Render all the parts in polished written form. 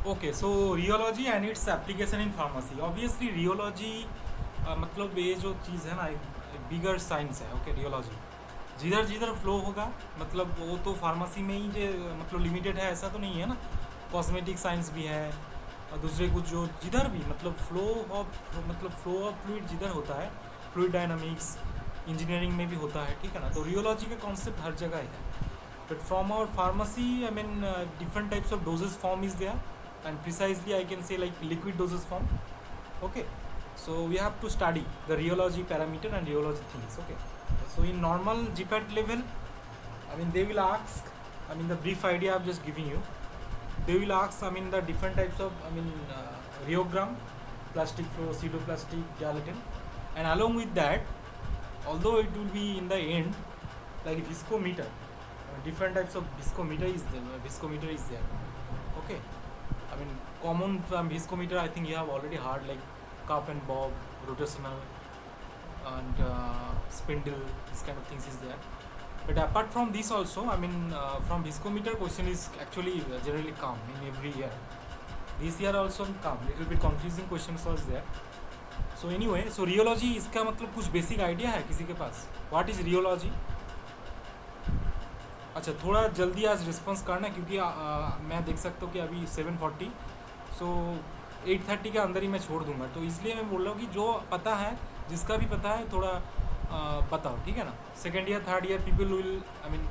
Okay, so rheology and its application in pharmacy. Obviously rheology मतलब ये जो चीज़ है ना, एक बिगर साइंस है। ओके, रियोलॉजी जिधर जिधर फ्लो होगा, मतलब वो तो फार्मेसी में ही जो मतलब लिमिटेड है ऐसा तो नहीं है ना। कॉस्मेटिक साइंस भी है और दूसरे कुछ जो जिधर भी मतलब फ्लो ऑफ फ्लूइड जिधर होता है, फ्लूइड डायनामिक्स इंजीनियरिंग में भी होता है, ठीक है ना। तो रियोलॉजी का कॉन्सेप्ट हर जगह है। But from our pharmacy, I mean, different types of dosage form is there, and precisely I can say like liquid dosage form. Okay, so we have to study the rheology parameter and rheology things. Okay, so in normal GPAT level, I mean they will ask, I mean the brief idea I'm just giving you. They will ask, I mean the different types of, I mean rheogram, plastic flow, pseudoplastic, gelatin, and along with that, although it will be in the end like viscometer, different types of viscometer is there. Okay, I mean common viscometer I think you have already heard, like cup and bob, rotational, and spindle, this kind of things is there. But apart from this also, I mean from viscometer question is actually generally come in every year. This year also come little bit confusing questions was there. So anyway, so rheology इसका मतलब कुछ basic idea है किसी के पास? What is rheology? अच्छा, थोड़ा जल्दी आज रिस्पॉन्स करना क्योंकि मैं देख सकता हूँ कि अभी 7:40, सो 8:30 के अंदर ही मैं छोड़ दूंगा। तो इसलिए मैं बोल रहा हूँ कि जो पता है, जिसका भी पता है थोड़ा बताओ, ठीक है ना। Second year third year people will, I mean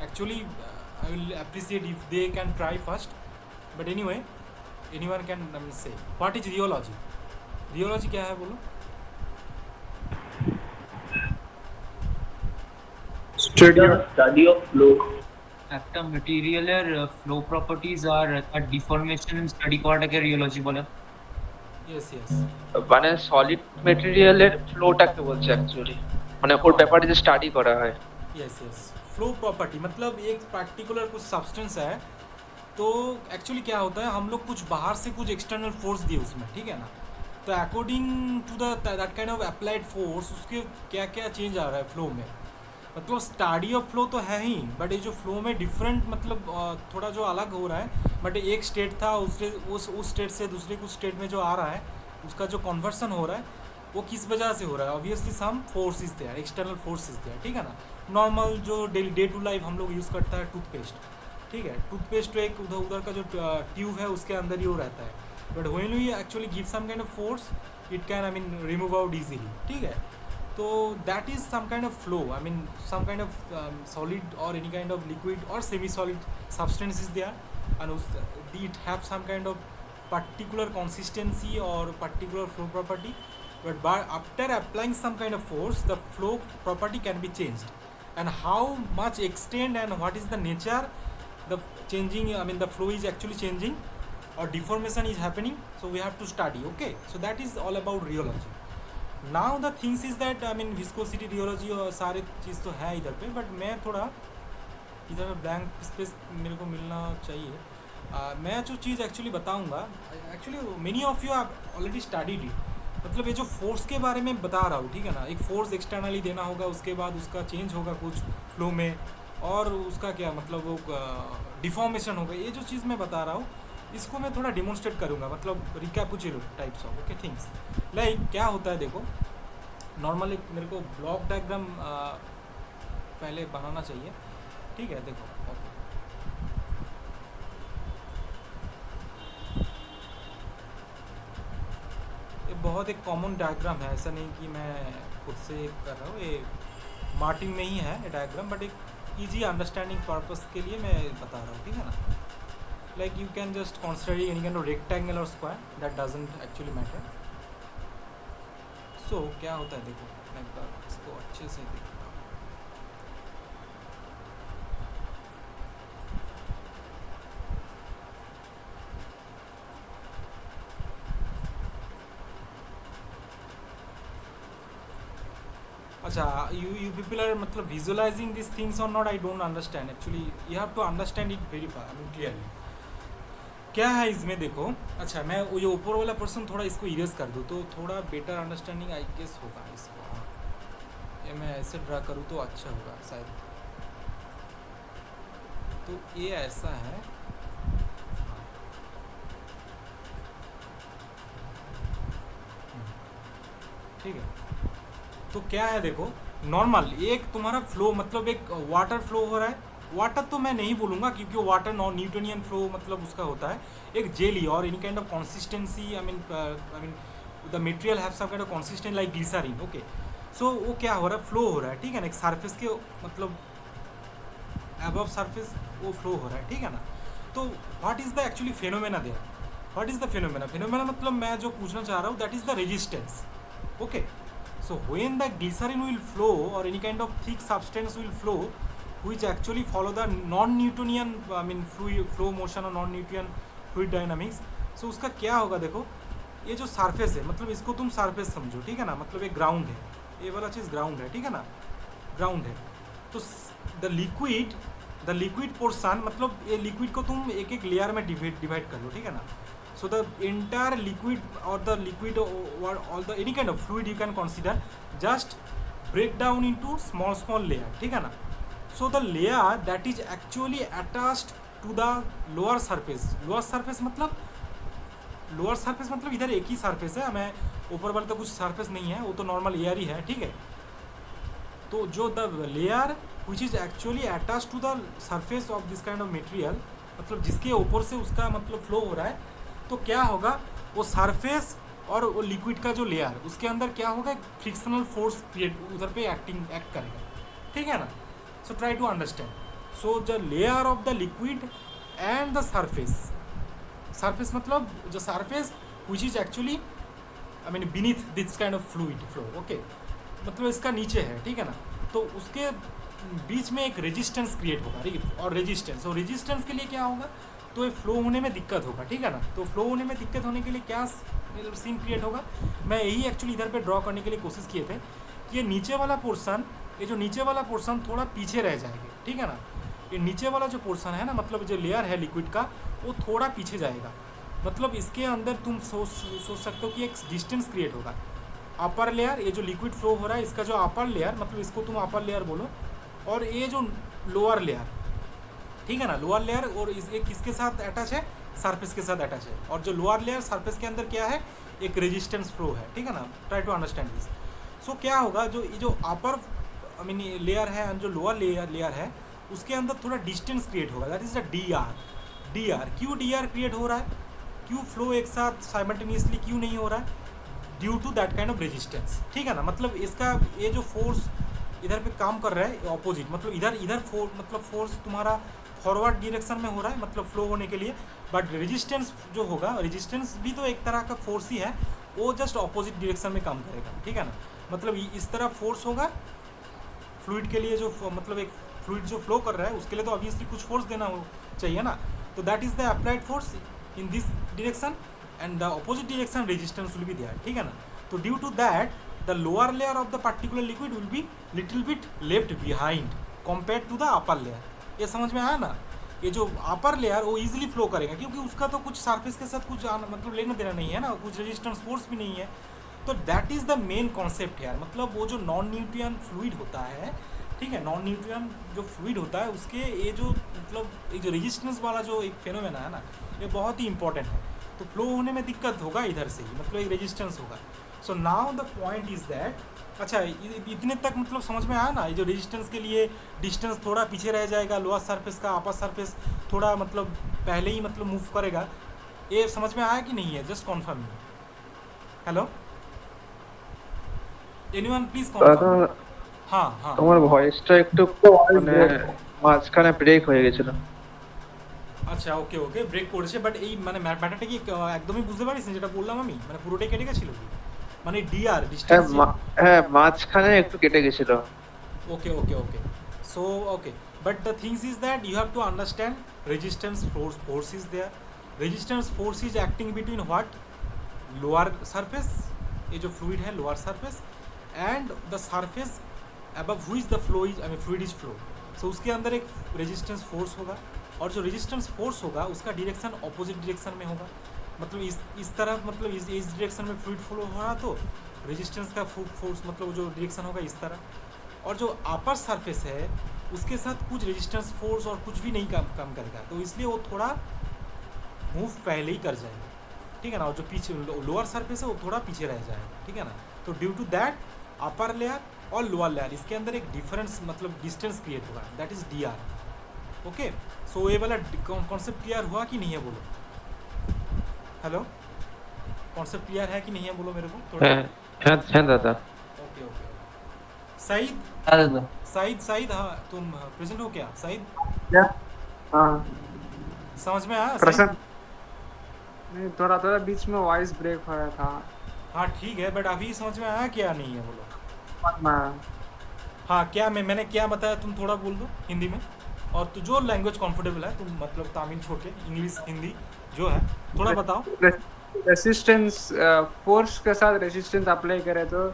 actually I will appreciate if they can try first, but anyway anyone can I mean से व्हाट इज रियोलॉजी। रियोलॉजी क्या है बोलो। Study of The study of flow. একটা মেটেরিয়ালের flow properties আর তার deformation study করাটাকে rheology বলে। Yes yes. মানে solid মেটেরিয়ালের ফ্লোটাকে বলছে actually, মানে ওর ব্যাপারে যে স্টাডি করা হয়। यस यस, फ्लो प्रॉपर्टी मतलब एक पर्टिकुलर कुछ सब्सटेंस है, तो एक्चुअली क्या होता है, हम लोग कुछ बाहर से कुछ एक्सटर्नल फोर्स दिए उसमें, ठीक है ना। तो according to that kind of applied force उसके क्या क्या चेंज आ रहा है फ्लो में। मतलब स्टडी ऑफ फ्लो तो है ही, बट ये जो फ्लो में डिफरेंट मतलब थोड़ा जो अलग हो रहा है, बट एक स्टेट था उससे उस स्टेट से दूसरे कुछ स्टेट में जो आ रहा है उसका जो कन्वर्सन हो रहा है वो किस वजह से हो रहा है। Obviously some force is there, external force is there, ठीक है ना। नॉर्मल जो डे टू लाइफ हम लोग यूज़ करता है टूथपेस्ट, ठीक है, टूथपेस्ट तो एक उधर उधर का जो ट्यूब है उसके अंदर ही वो रहता है, but when we actually give some kind of force it can I mean remove out easily, ठीक है। तो that is some kind of flow, I mean some kind of solid और एनी काइंड ऑफ लिक्विड और semi solid substance is there and it have some kind of particular consistency or particular flow property, but by after applying some kind of force the flow property can be changed, and how much extent and what is the nature the changing, I mean the flow is actually changing or deformation is happening, so we have to study. Okay, so that is all about rheology. now the things is that I mean viscosity rheology और सारे चीज़ तो है इधर पे, but मैं थोड़ा इधर blank space मेरे को मिलना चाहिए। मैं जो चीज़ एक्चुअली बताऊंगा, actually many of you are already studied it. मतलब ये जो फोर्स के बारे में बता रहा हूँ, ठीक है ना, एक फोर्स एक्सटर्नली देना होगा, उसके बाद उसका चेंज होगा कुछ फ्लो में, और उसका क्या मतलब वो डिफॉर्मेशन होगा, ये जो चीज़ मैं बता रहा हूँ इसको मैं थोड़ा डिमॉन्स्ट्रेट करूँगा, मतलब recapitulate types of okay things. Like क्या होता है देखो, नॉर्मल एक मेरे को ब्लॉक डायग्राम पहले बनाना चाहिए, ठीक है। देखो ओके, ये बहुत एक कॉमन डायग्राम है, ऐसा नहीं कि मैं खुद से कर रहा हूँ, ये मार्टिन में ही है ये डायग्राम, बट एक इजी अंडरस्टैंडिंग पर्पस के लिए मैं बता रहा हूँ, ठीक है ना। Like you can just consider any kind of rectangle और square, that doesn't actually matter. So क्या होता है देखो, मैं एक बार इसको अच्छे से देखता हूँ। अच्छा, you people are मतलब visualizing these things or not, I don't understand actually. You have to understand it very far, I mean clearly क्या है इसमें देखो। अच्छा, मैं वो ये ऊपर वाला पर्सन थोड़ा इसको इरेज कर दूँ तो थोड़ा बेटर अंडरस्टैंडिंग आई गेस होगा इसको। हाँ, ये मैं ऐसे ड्रा करूँ तो अच्छा होगा शायद। तो ये ऐसा है, ठीक है। तो क्या है देखो, नॉर्मल एक तुम्हारा फ्लो मतलब एक वाटर फ्लो हो रहा है, वाटर तो मैं नहीं बोलूँगा क्योंकि वाटर नॉन न्यूटोनियन फ्लो मतलब उसका होता है एक जेली और any kind of consistency, I mean the material have some kind of consistent like glycerine, okay. So वो क्या हो रहा है, फ्लो हो रहा है, ठीक है ना, एक सरफेस के मतलब अबव सरफेस वो फ्लो हो रहा है, ठीक है ना। तो what is the actually phenomena there, what is the phenomena, phenomena मतलब मैं जो पूछना चाह रहा हूँ that is the resistance, okay. So when the glycerin will flow or any kind of thick substance will flow which actually follow the non-Newtonian I mean fluid flow motion or non-Newtonian fluid dynamics, so उसका क्या होगा देखो, ये जो surface है मतलब इसको तुम सरफेस समझो, ठीक है ना, मतलब एक ग्राउंड है, ये वाला चीज़ ग्राउंड है, ठीक है ना, ग्राउंड है। तो द लिक्विड पोर्शन मतलब ये लिक्विड को तुम एक एक लेयर में डिवाइड कर लो, ठीक है ना। So the entire liquid or the liquid or all the any kind of fluid you can consider just break down into small layer, ठीक है ना। So the layer that is actually attached to the lower surface मतलब इधर एक ही surface है, हमें ऊपर वाले तो कुछ सरफेस नहीं है, वो तो नॉर्मल एयर ही है, ठीक है। तो जो the layer which is actually attach to the surface of this kind of material मतलब जिसके ऊपर से उसका मतलब फ्लो हो रहा है, तो क्या होगा वो सरफेस और वो लिक्विड का जो लेयर उसके अंदर क्या होगा, एक फ्रिक्शनल फोर्स क्रिएट उधर पे एक्ट करेगा, ठीक है ना। So try to understand, so the layer of the liquid and the surface मतलब जो surface which is actually I mean beneath this kind of fluid flow, okay, मतलब इसका नीचे है, ठीक है ना। तो उसके बीच में एक रेजिस्टेंस क्रिएट होगा और रेजिस्टेंस के लिए क्या होगा, तो ये फ्लो होने में दिक्कत होगा, ठीक है ना। तो फ्लो होने में दिक्कत होने के लिए क्या सीन क्रिएट होगा, मैं यही एक्चुअली इधर पे ड्रॉ करने के लिए कोशिश किए थे कि ये नीचे वाला पोर्शन थोड़ा पीछे रह जाएगा, ठीक है ना। ये नीचे वाला जो पोर्शन है ना मतलब जो लेयर है लिक्विड का वो थोड़ा पीछे जाएगा, मतलब इसके अंदर तुम सोच सकते हो कि एक डिस्टेंस क्रिएट होगा। अपर लेयर ये जो लिक्विड फ्लो हो रहा है इसका जो अपर लेयर मतलब इसको तुम अपर लेयर बोलो, और ये जो लोअर लेयर, ठीक है ना, लोअर लेयर और ये किसके साथ अटैच है, सरफेस के साथ अटैच है, और जो लोअर लेयर सरफेस के अंदर क्या है, एक रेजिस्टेंस फ्लो है, ठीक है ना। Try to understand this. So क्या होगा, जो अपर आई मीन लेयर है और जो लोअर लेयर है उसके अंदर थोड़ा डिस्टेंस क्रिएट होगा, that is the D R. क्यों डी आर क्रिएट हो रहा है, क्यों फ्लो एक साथ साइमल्टेनियसली क्यों नहीं हो रहा है, due to that kind of resistance, ठीक है ना। मतलब इसका ये जो फोर्स इधर पे काम कर रहा है ऑपोजिट, मतलब इधर फोर्स तुम्हारा फॉरवर्ड डायरेक्शन में हो रहा है मतलब फ्लो होने के लिए, बट रेजिस्टेंस जो होगा, रेजिस्टेंस भी तो एक तरह का फोर्स ही है, वो जस्ट ऑपोजिट डायरेक्शन में काम करेगा, ठीक है ना। मतलब इस तरह फोर्स होगा फ्लूइड के लिए, जो मतलब एक फ्लूइड जो फ्लो कर रहा है उसके लिए तो ऑब्वियसली कुछ फोर्स देना हो चाहिए ना, तो that is the applied force in this direction and the opposite direction resistance will be there, ठीक है ना। तो due to that the lower layer of the particular liquid will be little bit left behind compare to the upper layer. ये समझ में आया ना, ये जो अपर लेयर वो इजीली फ्लो करेगा क्योंकि उसका तो कुछ सरफेस के साथ कुछ मतलब लेना देना नहीं है ना, कुछ रेजिस्टेंस फोर्स भी नहीं है। तो that is the main concept यार, मतलब वो जो नॉन न्यूटोनियन फ्लूइड होता है, ठीक है, नॉन न्यूटोनियन जो फ्लूइड होता है उसके ये जो मतलब ये जो रेजिस्टेंस वाला जो एक फेनोमेना है ना, ये बहुत ही इंपॉर्टेंट है। तो फ्लो होने में दिक्कत होगा इधर से ही, मतलब एक रेजिस्टेंस होगा। So now the point is that, अच्छा इतने तक मतलब समझ में आया ना, ये जो रेजिस्टेंस के लिए डिस्टेंस थोड़ा पीछे रह जाएगा, लोअर सरफेस का अपर सरफेस थोड़ा मतलब पहले ही मतलब मूव करेगा, ये समझ में आया कि नहीं है, just confirm me. Hello anyone please confirm. हाँ हाँ তোমার ভয়েসটা একটু মানে মাঝখানে ব্রেক হয়ে গেছিল। আচ্ছা ওকে ওকে ব্রেক করেছে, বাট এই মানে ম্যাটারটা কি একদমই বুঝতে পারিস না যেটা বললাম আমি, মানে পুরোটাই কেটে গেছিল কি, মানে ডিআর ডিস্টেন্স, হ্যাঁ মাঝখানে একটু কেটে গেছিল। okay okay okay so okay, but the things is that you have to understand resistance force is there, resistance force is acting between what, lower surface, ये जो fluid है lower surface and the surface above which the flow is, I mean fluid is flow, so उसके अंदर एक resistance force होगा, और जो resistance force होगा उसका डायरेक्शन ऑपोजिट डायरेक्शन में होगा, मतलब इस तरफ मतलब इस डायरेक्शन में फ्लूइड फ्लो हो रहा, तो रेजिस्टेंस का फोर्स मतलब जो डायरेक्शन होगा इस तरह, और जो अपर सरफेस है उसके साथ कुछ रेजिस्टेंस फोर्स और कुछ भी नहीं काम करेगा, तो इसलिए वो थोड़ा मूव पहले ही कर जाएगा, ठीक है ना, और जो पीछे लोअर सरफेस है वो थोड़ा पीछे रह जाएगा, ठीक है ना। तो due to that upper layer और लोअर लेयर इसके अंदर एक डिफरेंस मतलब डिस्टेंस क्रिएट होगा, that is D R. Okay, so ये वाला कॉन्सेप्ट क्लियर हुआ कि नहीं है बोलो? हेलो, कॉन्सेप्ट क्लियर है कि नहीं है बोलो मेरे को थोड़ा। है दादा। Okay okay. सईद हाँ दादा। सईद हाँ, तुम प्रेजेंट हो क्या सईद? क्या? हाँ समझ में आया प्रसन्न। सईद? नहीं, थोड़ा थोड़ा बीच में वॉइस ब्रेक हो रहा था। हाँ ठीक है, बट अभी समझ में आया क्या नहीं है बोलो? मैं हाँ, क्या मैंने क्या बताया तुम थोड़ा बोल दो हिंदी में, और तो जो लैंग्वेज कंफर्टेबल है तुम मतलब तमिल छोड़ के इंग्लिश हिंदी जो है थोड़ा बताओ। रेसिस्टेंस फोर्स के साथ रेसिस्टेंस अप्लाई करे तो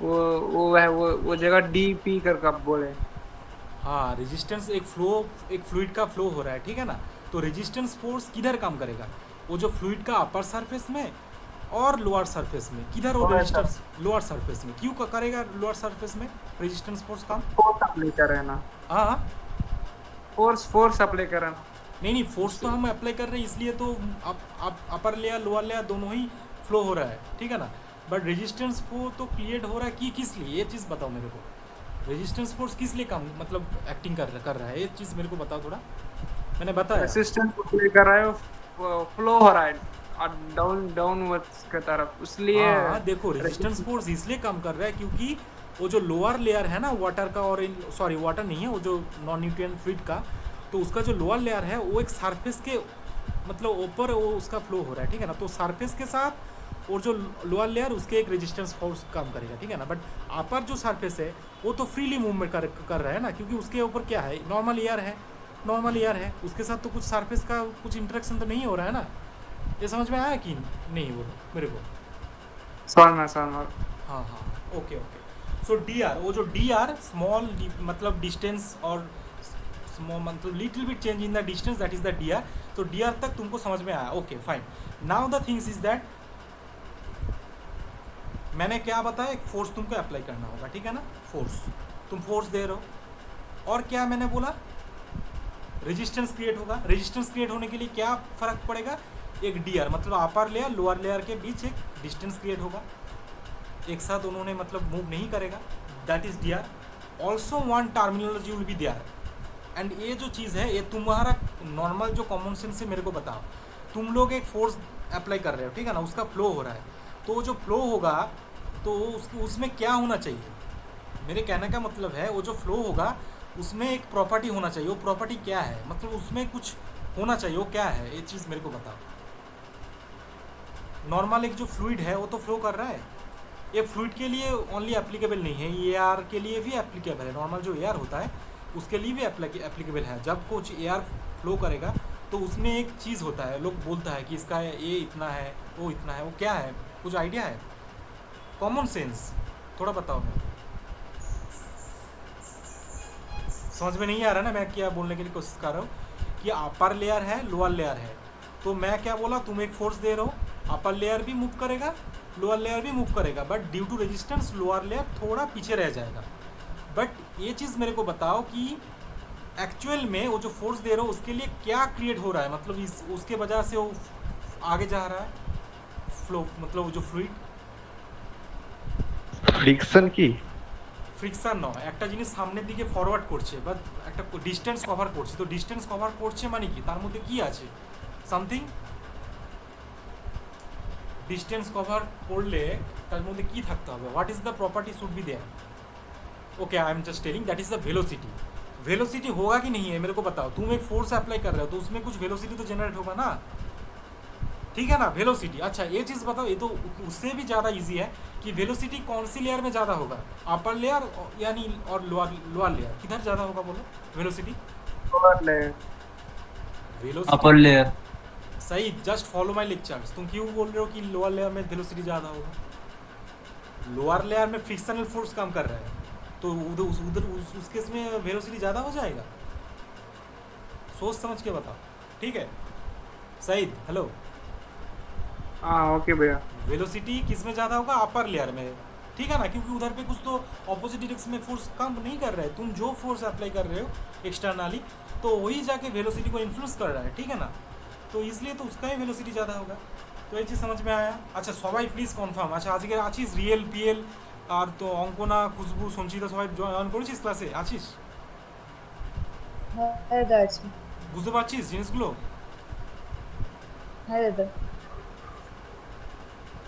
वो जगह डीपी कर कब बोले। हाँ, रेजिस्टेंस एक फ्लूइड का फ्लो हो रहा है, ठीक है ना? तो रेजिस्टेंस फोर्स किधर काम करेगा? वो जो फ्लूइड का अपर सरफेस में और लोअर सरफेस में, किधर वो रेजिस्टेंस लोअर सरफेस में क्यों करेगा? लोअर सरफेस में रेजिस्टेंस फोर्स काम। फोर्स अप्लाई करे ना, हाँ फोर्स अप्लाई करे ना। नहीं, फोर्स तो हम अप्लाई कर रहे हैं इसलिए तो अपर लेयर लोअर लेयर दोनों ही फ्लो हो रहा है, ठीक है ना? बट रेजिस्टेंस फोर्स तो क्रिएट हो रहा है कि किस लिए, ये चीज़ बताओ मेरे को। रेजिस्टेंस फोर्स किस लिए काम मतलब एक्टिंग कर रहा है, ये चीज़ मेरे को बताओ थोड़ा। मैंने बताया रेसिस्टेंस अप्लाई कर रहा है, फ्लो हो रहा है और डाउनवर्ड्स की तरफ, इसलिए हाँ देखो, रेजिस्टेंस फोर्स इसलिए काम कर रहा है क्योंकि वो जो लोअर लेयर है ना वाटर का, और सॉरी वाटर नहीं है, वो जो नॉन न्यूट्रिएंट फ्लूइड का, तो उसका जो लोअर लेयर है वो एक सरफेस के मतलब ऊपर वो उसका फ्लो हो रहा है, ठीक है ना? तो सरफेस के साथ और जो लोअर लेयर उसके एक रेजिस्टेंस फोर्स काम करेगा, ठीक है ना? बट अपर जो सरफेस है वो तो फ्रीली मूवमेंट कर रहा है ना, क्योंकि उसके ऊपर क्या है, नॉर्मल एयर है, उसके साथ तो कुछ सरफेस का कुछ इंटरेक्शन तो नहीं हो रहा है ना। ये समझ में आया कि नहीं बोलो मेरे को? समझ। हाँ, ओके। सो डी आर, वो जो डी आर स्मॉल मतलब डिस्टेंस और स्मॉल मतलब little bit change in the distance, that is the D R. तो डी आर तक तुमको समझ में आया? Okay fine. Now the things is that मैंने क्या बताया, एक फोर्स तुमको अप्लाई करना होगा, ठीक है ना? फोर्स, तुम फोर्स दे रहे हो, और क्या मैंने बोला, रेजिस्टेंस क्रिएट होगा। रेजिस्टेंस क्रिएट होने के लिए क्या फर्क पड़ेगा, एक डी आर मतलब अपर लेयर लोअर लेयर के बीच एक डिस्टेंस क्रिएट होगा, एक साथ उन्होंने मतलब मूव नहीं करेगा, that is D R. Also one terminology will be there, and ये जो चीज़ है ये तुम्हारा नॉर्मल जो कॉमन सेंस से मेरे को बताओ। तुम लोग एक फोर्स अप्लाई कर रहे हो, ठीक है ना? उसका फ्लो हो रहा है, तो जो फ्लो होगा तो उसमें क्या होना चाहिए, मेरे कहने का मतलब है वो जो फ्लो होगा उसमें एक प्रॉपर्टी होना चाहिए। वो प्रॉपर्टी क्या है, मतलब उसमें कुछ होना चाहिए, वो क्या है, ये चीज़ मेरे को बताओ। नॉर्मल एक जो फ्लूइड है वो तो फ्लो कर रहा है, ये फ्लूइड के लिए ओनली एप्लीकेबल नहीं है, एयर के लिए भी एप्लीकेबल है। नॉर्मल जो एयर होता है उसके लिए भी एप्लीकेबल है। जब कुछ एयर फ्लो करेगा तो उसमें एक चीज़ होता है, लोग बोलता है कि इसका ये इतना है, वो इतना है, वो क्या है, कुछ आइडिया है? कॉमन सेंस थोड़ा बताओ मेरे को। समझ में नहीं आ रहा ना मैं क्या बोलने के लिए कोशिश कर रहा हूँ, कि अपर लेयर है लोअर लेयर है, तो मैं क्या बोला, तुम एक फोर्स दे रहे हो, अपर लेयर भी मूव करेगा लोअर लेयर भी मूव करेगा, but due to resistance lower layer थोड़ा पीछे रह जाएगा। बट ये चीज़ मेरे को बताओ कि एक्चुअल में वो जो फोर्स दे रहे हो उसके लिए क्या क्रिएट हो रहा है, मतलब उसके वजह से वो आगे जा रहा है फ्लो, मतलब वो जो फ्लूइड ফ্রিকশন নয়, একটা জিনিস সামনের দিকে ফরওয়ার্ড করছে বা একটা ডিস্টেন্স কভার করছে, তো ডিস্টেন্স কভার করছে মানে কি, তার মধ্যে কি আছে, সামথিং ডিস্টেন্স কভার করলে তার মধ্যে কি থাকতে হবে, what is the property should be there. Okay I am just telling that is the velocity. Velocity होगा कि नहीं है मेरे को बताओ। तुम एक फोर्स अप्लाई कर रहे हो तो उसमें कुछ वेलोसिटी तो जनरेट होगा ना, ठीक है ना? वेलोसिटी, अच्छा ये चीज़ बताओ, ये तो उससे भी ज़्यादा इजी है कि वेलोसिटी कौन सी लेयर में ज़्यादा होगा, अपर लेयर यानी और लोअर लेयर, किधर ज़्यादा होगा बोलो वेलोसिटी? Upper layer. सही, जस्ट फॉलो माय लेक्चर्स। तुम क्यों बोल रहे हो कि लोअर लेयर में वेलोसिटी ज़्यादा होगा? लोअर लेयर में फ्रिक्शनल फोर्स काम कर रहा है, तो उधर उस केस में वेलोसिटी ज़्यादा हो जाएगा। सोच समझ के बताओ, ठीक है सईद? हेलो, हाँ ओके भैया। वेलोसिटी किस में ज़्यादा होगा, अपर लेयर में, ठीक है ना? क्योंकि उधर पे कुछ तो ऑपोजिट डायरेक्शन में फोर्स काम नहीं कर रहा है, तुम जो फोर्स अप्लाई कर रहे हो एक्सटर्नली तो वही जाके वेलोसिटी को इन्फ्लुएंस कर रहा है, ठीक है ना? तो इसलिए तो उसका ही वेलोसिटी ज़्यादा होगा। তো এই চीज समझ में आया। আচ্ছা সবাই প্লিজ কনফার্ম। আচ্ছা আজকে আছিস রিয়েল পিএল আর তো অঙ্কনা খুশবু সঞ্চিতা সবাই জয়েন করেছিস ক্লাসে আছিস? হ্যাঁ দাদা আছি। বুঝতে পারছিস জিনিসগুলো? হ্যাঁ দাদা।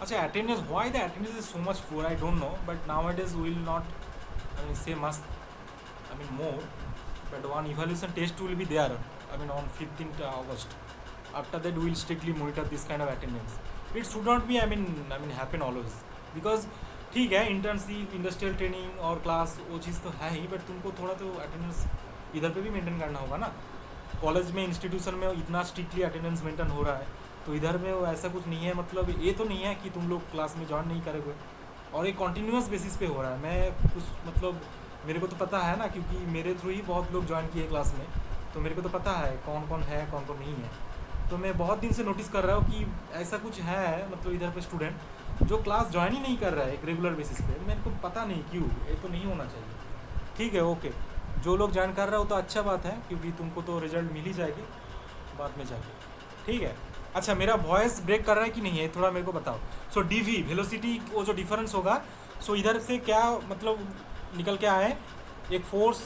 আচ্ছা attendance why the attendance is so much poor I don't know but nowadays we will not I mean say must I mean more but one evaluation test will be there I mean on 15th August. After that we will strictly monitor this kind of attendance. It should not be I mean happen always because ठीक है internship industrial training और class वो चीज़ तो है ही but तुमको थोड़ा तो attendance इधर पे भी मेंटेन करना होगा ना। कॉलेज में इंस्टीट्यूशन में इतना स्ट्रिक्टली अटेंडेंस मेंटेन हो रहा है तो इधर में वो ऐसा कुछ नहीं है मतलब ये तो नहीं है कि तुम लोग क्लास में ज्वाइन नहीं करोगे और ये कॉन्टीन्यूस बेसिस पे हो रहा है। मैं कुछ मतलब मेरे को तो पता है ना क्योंकि मेरे थ्रू ही बहुत लोग ज्वाइन किए क्लास में तो मेरे को तो पता है कौन कौन है कौन कौन नहीं है। तो मैं बहुत दिन से नोटिस कर रहा हूँ कि ऐसा कुछ है मतलब इधर पे स्टूडेंट जो क्लास ज्वाइन ही नहीं कर रहा है एक रेगुलर बेसिस पे। मेरे को पता नहीं क्यों ये तो नहीं होना चाहिए। ठीक है ओके जो लोग ज्वाइन कर रहे हो तो अच्छा बात है क्योंकि तुमको तो रिजल्ट मिल ही जाएगी बाद में जाके। ठीक है अच्छा मेरा वॉइस ब्रेक कर रहा है कि नहीं है थोड़ा मेरे को बताओ। सो डीवी वेलोसिटी वो जो डिफरेंस होगा सो इधर से क्या मतलब निकल के आए एक फोर्स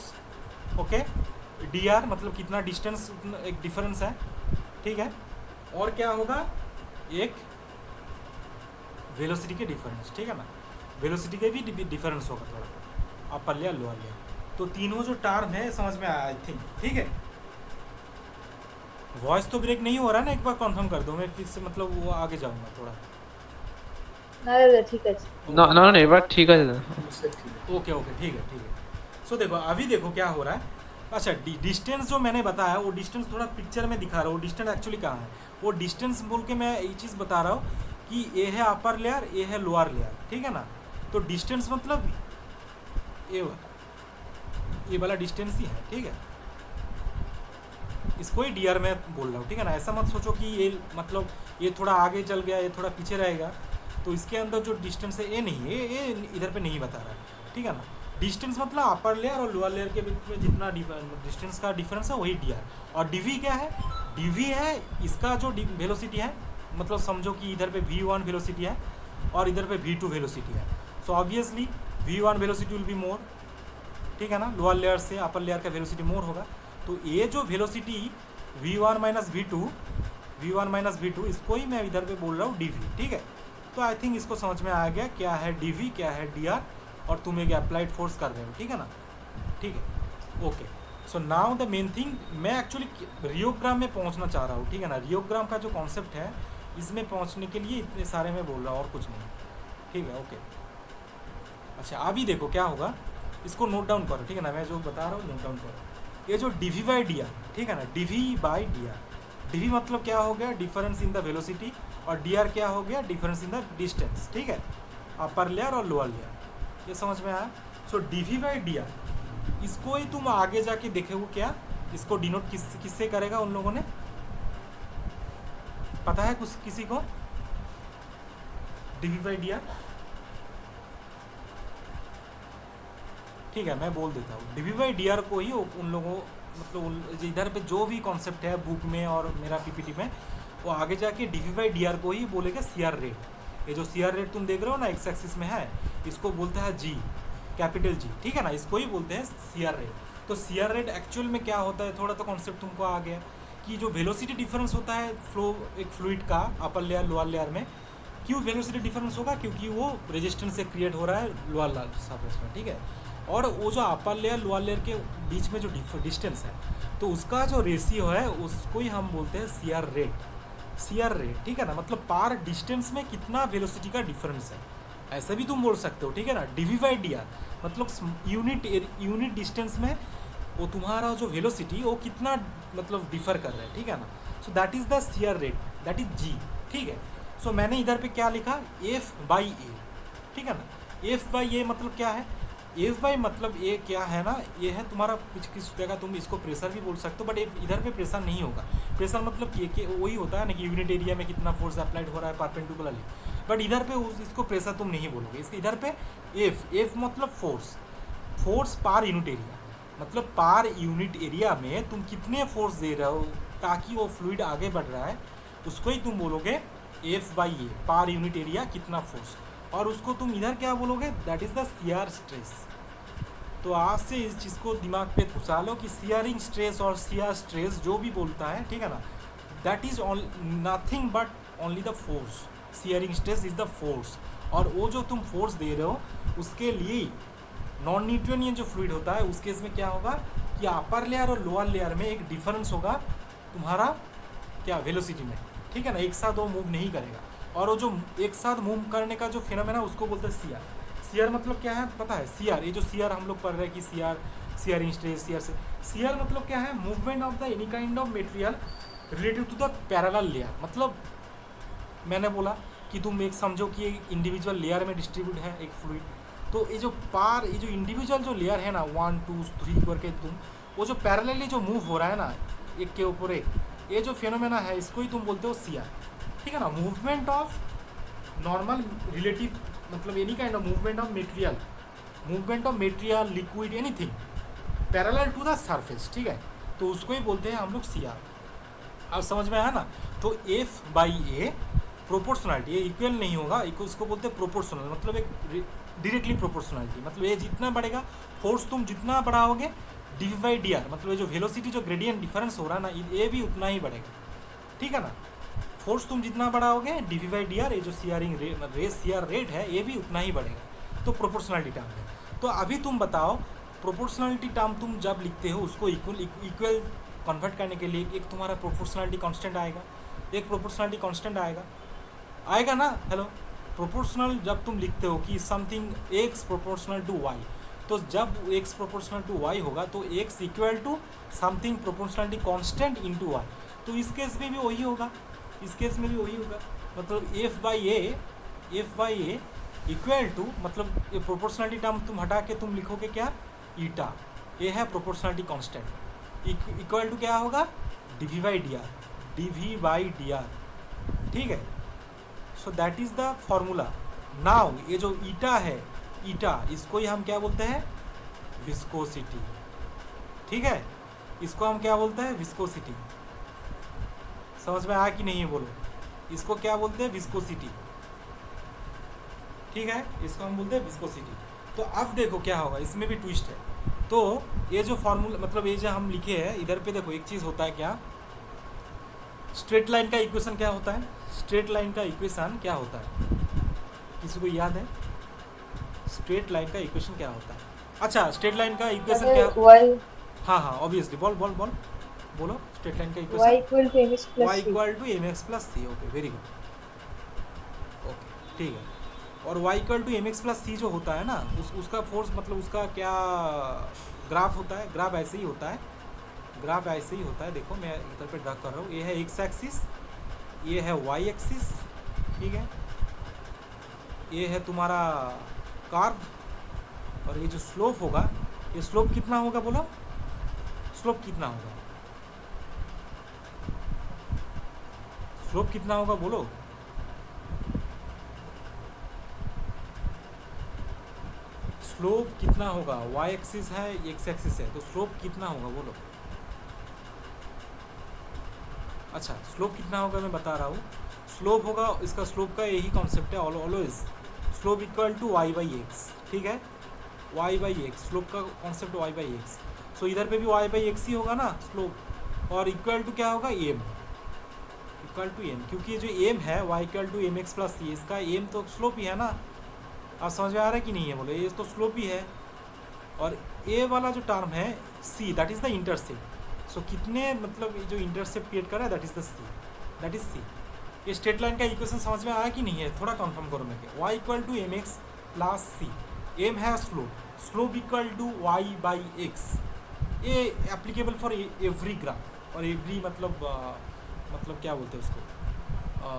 ओके डी आर मतलब कितना डिस्टेंस एक डिफरेंस है। ठीक है और क्या होगा एक वेलोसिटी के डिफरेंस। ठीक है ना वेलोसिटी के भी डिफरेंस होगा थोड़ा अपर लेयर लोअर लेयर। तो तीनों जो टर्म है समझ में आया आई थिंक। ठीक है वॉइस तो ब्रेक नहीं हो रहा ना एक बार कंफर्म कर दो मैं फिर से मतलब वो आगे जाऊंगा थोड़ा। না দাদা ঠিক আছে। না না না এবার ঠিক আছে দাদা। ओके ओके ठीक है सो देखो अभी देखो क्या हो रहा है। अच्छा डिस्टेंस जो मैंने बताया वो डिस्टेंस थोड़ा पिक्चर में दिखा रहा हूँ डिस्टेंस एक्चुअली कहाँ है। वो डिस्टेंस बोल के मैं ये चीज़ बता रहा हूँ कि ये है अपर लेयर ये है लोअर लेयर। ठीक है ना तो डिस्टेंस मतलब ये वाला डिस्टेंस ही है। ठीक है इसको ही डी आर में बोल रहा हूँ। ठीक है ना ऐसा मत सोचो कि ये मतलब ये थोड़ा आगे चल गया ये थोड़ा पीछे रहेगा तो इसके अंदर जो डिस्टेंस है ये नहीं है ये इधर पे नहीं बता रहा है। ठीक है ना डिस्टेंस मतलब अपर लेयर और लोअर लेयर के बीच में जितना डिस्टेंस का डिफरेंस है वही डी आर। और डीवी क्या है डीवी है इसका जो वेलोसिटी है मतलब समझो कि इधर पे v1 वेलोसिटी है और इधर पे v2 वेलोसिटी है। So obviously v1 velocity will be more. ठीक है ना लोअर लेयर से अपर लेयर का वेलोसिटी मोर होगा तो ये जो वेलोसिटी v1 माइनस v2 इसको ही मैं इधर पे बोल रहा हूँ dv। ठीक है तो आई थिंक इसको समझ में आ गया क्या है dv क्या है dr और तुम एक अप्लाइड फोर्स कर रहे हो। ठीक है ना ठीक है okay so now the main thing मैं एक्चुअली रियोग्राम में पहुंचना चाह रहा हूँ। ठीक है ना रियोग्राम का जो कॉन्सेप्ट है इसमें पहुंचने के लिए इतने सारे मैं बोल रहा हूँ और कुछ नहीं। ठीक है ओके अच्छा अभी देखो क्या होगा इसको नोट डाउन करो। ठीक है ना मैं जो बता रहा हूँ नोट डाउन करो। ये जो dv बाई डी आर ठीक है ना dv by D are dv मतलब क्या हो गया डिफरेंस इन द वेलोसिटी और dr क्या हो गया डिफरेंस इन द डिस्टेंस। ठीक है अपर लेयर और लोअर लेयर ये समझ में आया। सो dv बाई डी आर इसको ही तुम आगे जाके देखोगे क्या इसको डिनोट किससे करेगा उन लोगों ने पता है कुछ किसी को dv बाई डी आर। ठीक है मैं बोल देता हूँ dv बाई डी आर को ही उन लोगों मतलब इधर पे जो भी कॉन्सेप्ट है बुक में और मेरा पीपीटी में वो आगे जाके dv बाई डी आर को ही बोलेगा सीआर रेट। ये जो सीआर रेट तुम देख रहे हो ना एक्स एक्सिस में है इसको बोलता है जी कैपिटल जी। ठीक है ना इसको ही बोलते हैं सीआर रेट। तो सीआर रेट एक्चुअल में क्या होता है थोड़ा तो कॉन्सेप्ट तुमको आ गया कि जो वेलोसिटी डिफरेंस होता है फ्लो एक फ्लूइड का अपर लेयर लोअर लेयर में क्यों वेलोसिटी डिफरेंस होगा क्योंकि वो रेजिस्टेंस से क्रिएट हो रहा है लोअर सरफेस में। ठीक है और वो जो अपर लेयर लोअर लेयर के बीच में जो डिस्टेंस है तो उसका जो रेशियो है उसको ही हम बोलते हैं सीआर रेट। ठीक है ना मतलब पार डिस्टेंस में कितना वेलोसिटी का डिफरेंस है ऐसा भी तुम बोल सकते हो। ठीक है ना dv बाई डी आर मतलब यूनिट डिस्टेंस में वो तुम्हारा जो वेलोसिटी वो कितना मतलब डिफर कर रहा है। ठीक है ना so that is the CR rate that is G. ठीक है सो मैंने इधर पे क्या लिखा f बाई ए। ठीक है ना f बाई ए मतलब क्या है एफ बाई मतलब ये क्या है ना ये है तुम्हारा कुछ किस जगह तुम इसको प्रेशर भी बोल सकते हो बट इधर पे प्रेशर नहीं होगा। प्रेशर मतलब कि वही होता है ना कि यूनिट एरिया में कितना फोर्स अप्लाइड हो रहा है परपेंडिकुलरली बट इधर पे इसको प्रेशर तुम नहीं बोलोगे। इसके इधर पे एफ मतलब फोर्स पार यूनिट एरिया मतलब पार यूनिट एरिया में तुम कितने फोर्स दे रहे हो ताकि वो फ्लूइड आगे बढ़ रहा है उसको ही तुम बोलोगे F by A, per unit area कितना फोर्स, और उसको तुम इधर क्या बोलोगे, that is the CR stress. तो आज से इस चीज़ को दिमाग पे घुसा लो कि सीयरिंग स्ट्रेस और सीआर स्ट्रेस जो भी बोलता है, ठीक है ना, that is nothing but only the force. Shearing stress is the force, और वो जो तुम फोर्स दे रहे हो उसके लिए नॉन न्यूटोनियन जो फ्लूइड होता है उस केस में क्या होगा कि अपर लेयर और लोअर लेयर में एक डिफरेंस होगा तुम्हारा क्या वेलोसिटी में, ठीक है ना, एक साथ वो मूव नहीं करेगा। और वो जो एक साथ मूव करने का जो फिनोमेना उसको बोलते हैं सीआर। सीआर मतलब क्या है पता है, सीआर, ये जो सीआर हम लोग पढ़ रहे हैं कि सीआर, सीयरिंग स्ट्रेस, सीआर मतलब क्या है, movement of the any kind of material relative to the parallel layer. मतलब मैंने बोला कि तुम एक समझो कि एक इंडिविजुअल लेयर में डिस्ट्रीब्यूट है एक फ्लूइड, तो ये जो इंडिविजुअल जो लेयर है ना 1 2 3 करके तुम वो जो पैरेलली जो मूव हो रहा है ना एक के ऊपर एक, ये जो फिनोमेना है इसको ही तुम बोलते हो सीआर, ठीक है ना। मूवमेंट ऑफ नॉर्मल रिलेटिव मतलब any kind of movement of material liquid anything parallel to the surface, ठीक है, तो उसको ही बोलते हैं हम लोग सीआर। अब समझ में आया ना। तो एफ बाई ए प्रोपोर्शनलिटी, ये इक्वल नहीं होगा, इसको बोलते हैं प्रोपोर्शनल, मतलब एक डायरेक्टली प्रोपोर्शनलिटी, मतलब ये जितना बढ़ेगा फोर्स तुम जितना बढ़ाओगे डी बाई डी आर, मतलब ये जो वेलोसिटी जो ग्रेडियंट डिफरेंस हो रहा है ना ये भी उतना ही बढ़ेगा, ठीक है ना। फोर्स तुम जितना बढ़ाओगे डी बाई डी आर, ये जो सीआरिंग सीआर रेट है ये भी उतना ही बढ़ेगा। तो प्रोपोर्शनलिटी टर्म है। तो अभी तुम बताओ प्रोपोर्शनलिटी टर्म तुम जब लिखते हो उसको इक्वल कन्वर्ट करने के लिए एक तुम्हारा प्रोपोर्शनलिटी कांस्टेंट आएगा, एक प्रोपोर्शनलिटी कांस्टेंट आएगा ना। हेलो, प्रोपोर्शनल जब तुम लिखते हो कि something X proportional to Y, तो जब एक्स प्रोपोर्शनल टू वाई होगा तो X equal to something proportionality constant into Y, तो इस केस में भी वही होगा, इस केस में भी वही होगा। मतलब F by A equal to, मतलब ये प्रोपोर्शनलिटी टर्म तुम हटा के तुम लिखोगे क्या, ईटा, ये है प्रोपोर्शनलिटी कांस्टेंट, इक्वल टू क्या होगा, डी बाई डी आर, ठीक है। सो that is the formula. Now ये जो ईटा है, ईटा इसको ही हम क्या बोलते हैं, विस्कोसिटी, ठीक है, इसको हम क्या बोलते हैं, विस्कोसिटी। समझ में आया कि नहीं है बोलो, इसको क्या बोलते हैं, विस्कोसिटी, ठीक है, इसको हम बोलते हैं विस्कोसिटी। तो अब देखो क्या होगा, इसमें भी ट्विस्ट है। तो ये जो फॉर्मूला मतलब ये जो हम लिखे हैं इधर पे देखो, एक चीज़ होता है क्या, स्ट्रेट लाइन का इक्वेशन क्या होता है, स्ट्रेट लाइन का इक्वेशन क्या होता है, किसी को याद है स्ट्रेट लाइन का इक्वेशन क्या होता है? अच्छा, स्ट्रेट लाइन का इक्वेशन क्या, y हाँ ऑब्वियसली, बोलो स्ट्रेट लाइन का y equation, equal to mx plus y c। Equal to M x plus c. Okay, very good, okay ठीक है। और y equal to M x plus c जो होता है ना उसका फोर्स मतलब उसका क्या ग्राफ होता है, ग्राफ ऐसे ही होता है, ग्राफ ऐसे ही होता है। देखो मैं इधर पे ड्रा कर रहा हूँ, ये है एक्स एक्सिस, ये है वाई एक्सिस, ठीक है, ये है तुम्हारा कर्व, और ये जो स्लोप होगा, ये स्लोप कितना होगा बोलो, स्लोप कितना होगा, स्लोप कितना होगा बोलो, स्लोप कितना होगा, वाई एक्सिस है एक्स एक्सिस है, तो स्लोप कितना होगा बोलो। अच्छा, स्लोप कितना होगा मैं बता रहा हूँ, स्लोप होगा, इसका स्लोप का यही कॉन्सेप्ट है, always slope equal to Y by X, ठीक है, वाई बाई एक्स, स्लोप का concept Y by X. So इधर पे भी वाई बाई एक्स ही होगा ना स्लोप, और इक्वल टू क्या होगा, एम, इक्वल टू एम, क्योंकि ये जो एम है y equal to M x plus c, इसका एम तो स्लोप ही है ना। आप समझ में आ रहा है कि नहीं है बोले, ये तो स्लोप ही है। और ए वाला जो टर्म है C, that is the intercept. So कितने मतलब जो इंटरसेप्ट क्रिएट कर रहा है that is the C, that is C. ये स्ट्रेट लाइन का इक्वेशन समझ में आया कि नहीं है, थोड़ा कंफर्म करो मैं। Y equal to M x plus c, m है slope, slope equal to Y by x, ये एप्लीकेबल फॉर एवरी ग्राफ, और एवरी मतलब क्या बोलते हैं उसको,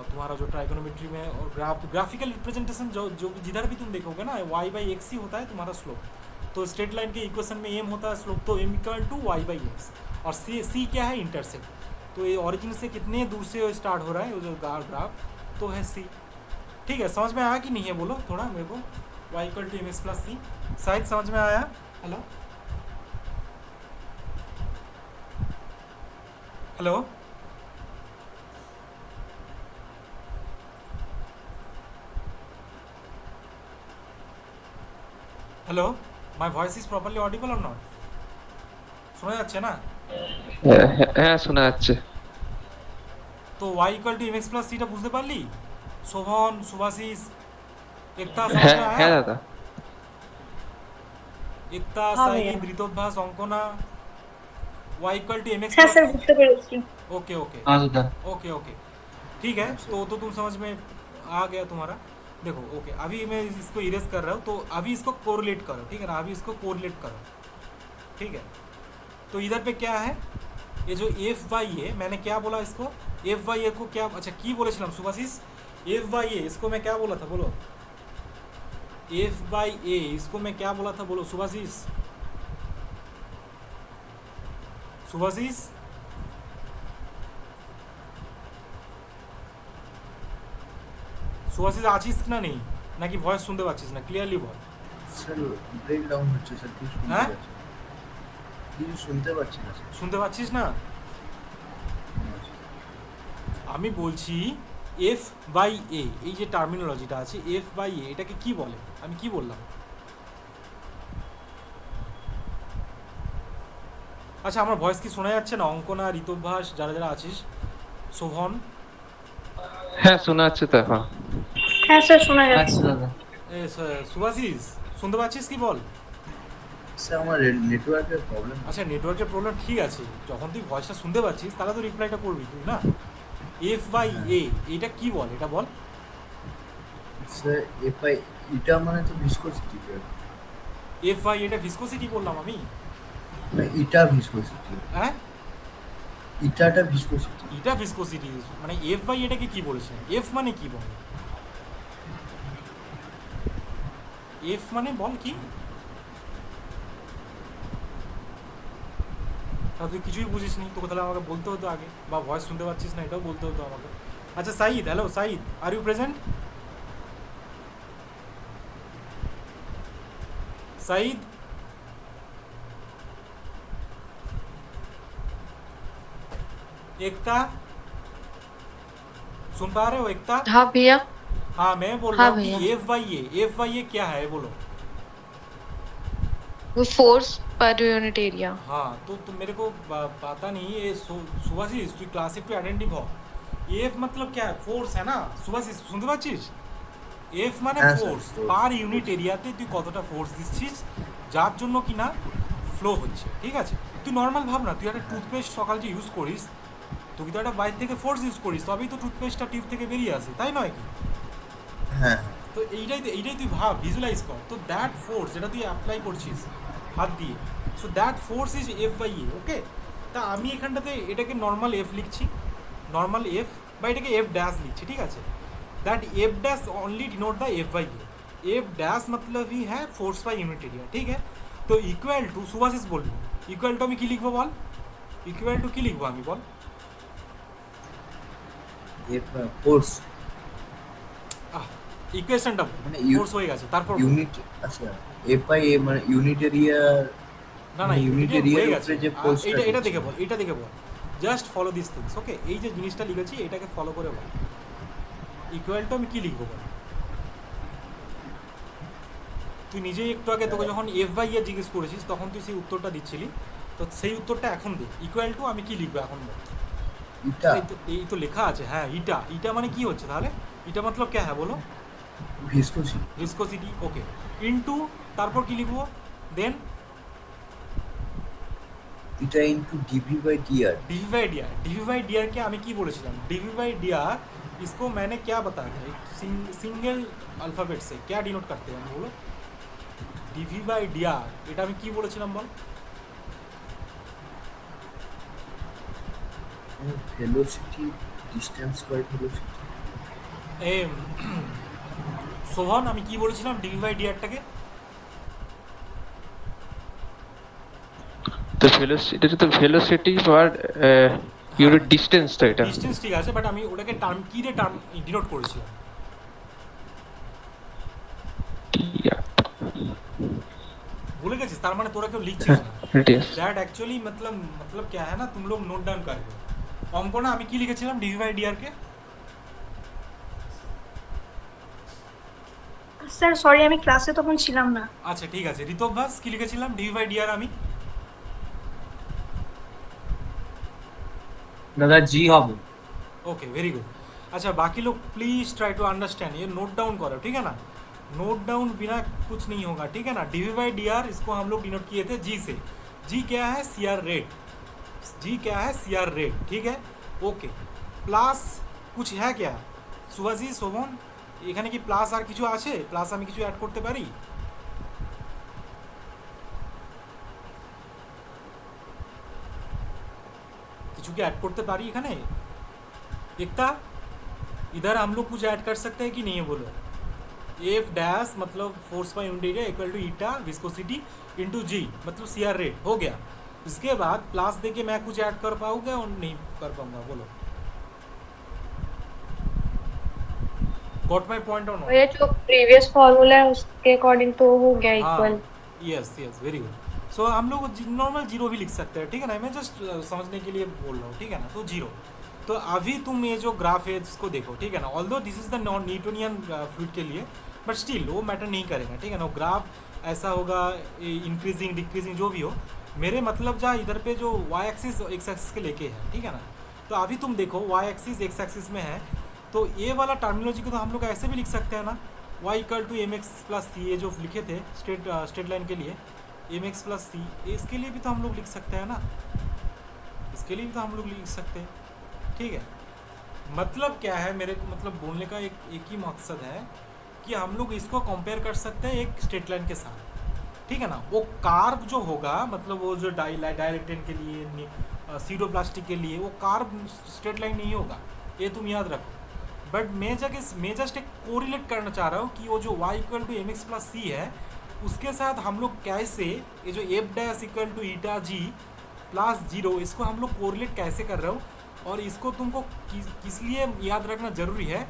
तुम्हारा जो ट्राइगोनोमेट्री में और ग्राफिकल रिप्रेजेंटेशन जो जिधर भी तुम देखोगे ना वाई बाई एक्स ही होता है तुम्हारा स्लोप। तो स्ट्रेट लाइन के इक्वेशन में एम होता है स्लोप, तो M equal to Y by X, और सी क्या है, इंटरसेप्ट। तो ये ओरिजिन से कितने दूर से स्टार्ट हो रहा है वो जो ग्राफ, तो है सी, ठीक है। समझ में आया कि नहीं है बोलो थोड़ा मेरे को, y equal to M x plus c, शायद समझ में आया। Hello hello hello, my voice is properly audible or not? শোনা যাচ্ছে না? হ্যাঁ শোনা যাচ্ছে। তো y equal to mx plus सीटा বুঝতে পারলি? শোভন, সুভাশিস, एकता समझ হ্যাঁ में হ্যাঁ आया? দাদা। एकता, हाँ साइद, भैया। ऋतोभास, अंकना, y इक्वल टू mx হ্যাঁ प्लस। স্যার বুঝতে পেরেছি। ओके ओके हाँ दादा। ओके ओके ठीक है। तो तुम समझ में आ गया तुम्हारा। देखो ओके, अभी मैं इसको इरेज कर रहा हूँ, तो अभी इसको कोरिलेट करो, ठीक है ना? अभी इसको कोरिलेट करो, ठीक है? तो इधर पे क्या है, ये जो एफ वाई है, मैंने क्या बोला इसको, एफ वाई ए को क्या, अच्छा की बोलेছিলাম सुभाषिस, एफ वाई ए इसको मैं क्या बोला था बोलो, एफ वाई ए इसको मैं क्या बोला था बोलो सुभाषिस, सुभाषिस সুভাষিস আছিস না নেই, নাকি ভয়েস শুনতে পাচ্ছিস না? ক্লিয়ারলি বল। স্যার ব্রেকডাউন হচ্ছে স্যার, কিছু শুনতে হ্যাঁ? পাচ্ছি না। কিছু শুনতে পাচ্ছি না স্যার। শুনতে পাচ্ছিস না? আমি বলছি এফ বাই এ, এই যে টার্মিনোলজিটা আছে এফ বাই এ, এটাকে কি বলে? আমি কি বললাম? আচ্ছা আমার ভয়েস কি শোনা যাচ্ছে না? অঙ্কনা, ঋতোভাস, যারা যারা আছিস, শোভন, হ্যাঁ শোনা যাচ্ছে তো এখন। হ্যাঁ স্যার শোনা যাচ্ছে। अच्छा दादा। সুভাষিস শুনতে পাচ্ছিস কি বল? স্যার আমার নেটওয়ার্কের প্রবলেম। আচ্ছা নেটওয়ার্কের প্রবলেম ঠিক আছে, যখন তুই ভয়েসটা শুনতে পাচ্ছিস তাহলে তো রিপ্লাইটা করবি তুই না। এফ বাই এ এটা কি বল, এটা বল। স্যার এফআই এটা মানে তো ভিসকোসিটি, এফ বাই এটা ভিসকোসিটি বললাম আমি। মানে এটা ভিসকোসিটি, হ্যাঁ ইটাটা ভিসকোসিটি। এটা ভিসকোসিটি, মানে এফ বাই এটাকে কি বলেছে? এফ মানে কি বল, এফ মানে বল কি? তুই কিছুই বুঝিস নি, তোকে তাহলে আমাকে বলতে হতো আগে, বা ভয়েস শুনতে পাচ্ছিস না এটাও বলতে হতো আমাকে। আচ্ছা Saeed, hello Saeed, are you present? Saeed, Ekta सुन पा रहे हो एकता? हाँ भैया। हाँ मैं बोल हाँ रहा हूँ कि भैया। एफ वाई ए क्या है बोलो। वो फोर्स पर यूनिट एरिया। हाँ तो मेरे को पता नहीं, ये सुभाषिस তুই ক্লাসে একটু অ্যাটেন্টিভ হ। এফ मतलब क्या है? ফোর্স है ना সুভাষিস, শুনতে পাচ্ছিস? এফ মানে হ্যাঁ, sir, force force, per unit এরিয়াতে তুই কতটা ফোর্স দিচ্ছিস, যার জন্য কি না ফ্লো হচ্ছে, ঠিক আছে? তুই নর্মাল ভাব না, তুই একটা টুথপেস্ট সকাল যে ইউজ করিস, তুই তো একটা বাইরে থেকে ফোর্স ইউজ করিস, তবেই তো টুথপেস্টটা টিউব থেকে বেরিয়ে আসে, তাই নয় কি? হ্যাঁ তো এইটাই তুই ভাব, ভিজুয়ালাইজ কর। তো দ্যাট ফোর্স যেটা তুই অ্যাপ্লাই করছিস হাত দিয়ে, so that force is F by A, okay? তা আমি এখানটাতে এটাকে নর্মাল এফ লিখছি, নর্মাল এফ, বা এটাকে এফ ড্যাশ লিখছি, ঠিক আছে? That F dash only denote the F by A. F dash मतलब ही है फोर्स बाई यूनिट एरिया, ठीक है? तो इक्वल टू सुभाषिस बोल, इक्वल टू আমি কি লিখবো বল, ইকুয়াল টু কি লিখবো আমি বল? এফ ফোর্স ইকুয়েশনটা মানে ফোর্স হয়ে গেছে, তারপর বল। ইউনিট। আচ্ছা এফআই এ মানে ইউনিট এরিয়া, না না ইউনিট এটা এরিয়ার হয়ে গেছে। উপরে যে ফোর্সটা, এটা দেখে বল, এটা দেখে বল, জাস্ট ফলো দিস থিংস, ওকে? এই যে জিনিসটা লিখেছি এটাকে ফলো করে বল, ইকুয়াল টু আমি কি লিখবো বল? তুই নিজেই একটু আগে তোকে যখন এফ বাই এ জিজ্ঞেস করেছিস তখন তুই সেই উত্তরটা দিচ্ছিলি, তো সেই উত্তরটা এখন দে। ইকুয়াল টু আমি কি লিখবো এখন বল? ইটা এই তো লেখা আছে, হ্যাঁ ইটা। ইটা মানে কি হচ্ছে তাহলে? ইটা मतलब क्या है बोलो? ভিসকোসিটি। ভিসকোসিটি, ওকে। ইনটু তারপর কি লিখবো দেন? এটা into DV by DR. DV by D R. DV by D R के আমি কি বলেছিলাম? डीवी बाई डी आर इसको मैंने क्या बताया था, एक सिंगल अल्फाबेट से क्या डिनोट करते हैं बोलो? डीवी बाई डी आर এটা আমি কি বলেছিলাম বল? Velocity distance by velocity. এম সোহান আমি কি বলেছিলাম ডিভি বাই ডি আরটাকে? তো ভেলোসিটি, এটা তো ভেলোসিটি পার ইউনিট ডিসটেন্স তো এটা। ডিসটেন্স ঠিক আছে, বাট আমি ওটাকে টার্ম কি দিয়ে টার্ম ডিনোট করেছিলাম? भूल गए तार माने तोरा क्यों लिखছিস না? রেডিয়াস। दैट एक्चुअली मतलब क्या है ना, तुम लोग नोट डाउन कर लो। অঙ্কনা আমি কি লিখেছিলাম ডিভি বাই ডি আর কে? স্যার সরি আমি ক্লাসে তখন ছিলাম না। আচ্ছা ঠিক আছে, ঋতব্যাস কি লিখেছিলাম ডিভি বাই ডিআর আমি? दादा जी হবে। Okay very good. अच्छा बाकी लोग प्लीज ट्राई टू अंडरस्टैंड, ये नोट डाउन करो ठीक है ना, नोट डाउन बिना कुछ नहीं होगा ठीक है ना। डीवी बाई डी आर इसको हम लोग डिनोट किए थे जी से। जी क्या है? C R rate. जी क्या है? सी आर रेट ठीक है। ओके प्लस कुछ है क्या সুভাষী শোভন এখানে কি প্লাস আর কিছু আছে? প্লাস আমি কিছু অ্যাড করতে পারি? কিছু কি ऐड करते पारी এখানে? एकता इधर हम लोग कुछ ऐड कर सकते हैं कि नहीं है बोलो? एफ डैश मतलब force by unit area equal to eta viscosity into G मतलब सी आर रेट हो गया। इसके बाद प्लस दे के मैं कुछ ऐड कर पाऊंगा और नहीं कर पाऊंगा बोलो? गॉट माय पॉइंट और नॉट? ये जो प्रीवियस फॉर्मूला है उसके अकॉर्डिंग तो हो गया equal. Yes yes very good. So हम लोग नॉर्मल जीरो भी लिख सकते हैं ठीक है ना, मैं जस्ट समझने के लिए बोल रहा हूँ ठीक है ना। तो जीरो, तो अभी तुम ये जो ग्राफ है इसको देखो ठीक है ना, although this is the non Newtonian fluid के लिए बट स्टिल वो मैटर नहीं करेगा ठीक है ना। ग्राफ ऐसा होगा इंक्रीजिंग डिक्रीजिंग जो भी हो, मेरे मतलब जहाँ इधर पे जो वाई एक्सिस एक्स एक्सिस के लेके है ठीक है ना। तो अभी तुम देखो वाई एक्सिस एक्स एक्सिस में है, तो ये वाला टर्मिनोलॉजी को तो हम लोग ऐसे भी लिख सकते हैं ना, Y equal to M x plus C, ये जो लिखे थे स्ट्रेट लाइन के लिए एम एक्स प्लस सी, इसके लिए भी तो हम लोग लिख सकते हैं ना, इसके लिए भी तो हम लोग लिख सकते हैं ठीक है। मतलब क्या है मेरे को मतलब बोलने का एक ही मकसद है कि हम लोग इसको कंपेयर कर सकते हैं एक स्ट्रेट लाइन के साथ ठीक है ना। वो कार्व जो होगा मतलब वो जो डायरेक्टेन के लिए सीडोप्लास्टिक के लिए वो कार्व स्ट्रेट लाइन नहीं होगा, ये तुम याद रखो। बट मैं जस्ट एक कोरिलेट करना चाह रहा हूँ कि वो जो y equal to M x plus C है उसके साथ हम लोग कैसे ये जो F dash equal to eta G plus zero इसको हम लोग कोरिलेट कैसे कर रहे हो, और इसको तुमको किस लिए याद रखना ज़रूरी है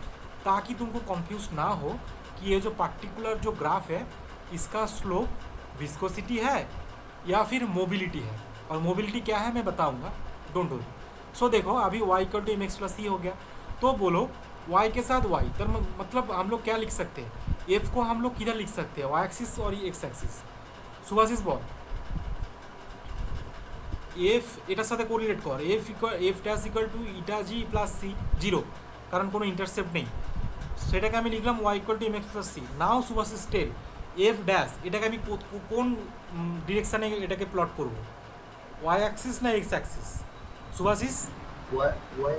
ताकि तुमको कंफ्यूज ना हो कि ये जो पर्टिकुलर जो ग्राफ है इसका स्लोप विस्कोसिटी है या फिर मोबिलिटी है, और मोबिलिटी क्या है मैं बताऊंगा, डोंट वरी। सो देखो अभी y equal to M x plus C हो गया, तो बोलो y के साथ y तो मतलब हम लोग क्या लिख सकते हैं, f को हम लोग किधर लिख सकते हैं, y एक्सिस और x एक्सिस। सुभाषिस बल f এটার সাথে কোরিলেট কর, f dash equal to eta G plus C zero, কারণ কোনো ইন্টারসেপ্ট নেই, সেটাকে আমি লিখলাম y equal to M X plus C. Now Subhashis tell F dash এটাকে আমি কোন ডিরেকশানে এটাকে প্লট করব, y অ্যাক্সিস না x axis? Subhashis y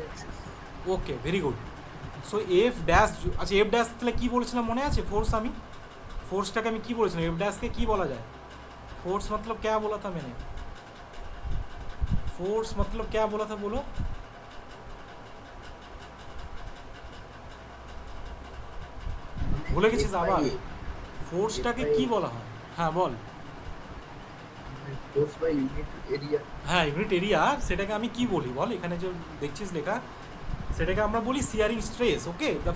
axis okay very good. So F dash আচ্ছা এফ ড্যাশ তাহলে কী বলেছিলাম মনে আছে? ফোর্স, আমি फोर्सटाके मैं की बोलेছিলাম एफ डैश के की बोला जाए, फोर्स मतलब क्या बोला था मैंने, फोर्स मतलब क्या बोला था बोलो? ভুলে গেছিস আবার? ফোর্সটাকে কি বলা হয়? হ্যাঁ বল। Force by unit area. হ্যাঁ ইউনিট এরিয়া, সেটাকে আমি কি বলি বল? এখানে যে দেখছিস লেখা সেটাকে আমরা বলি searing stress. Okay the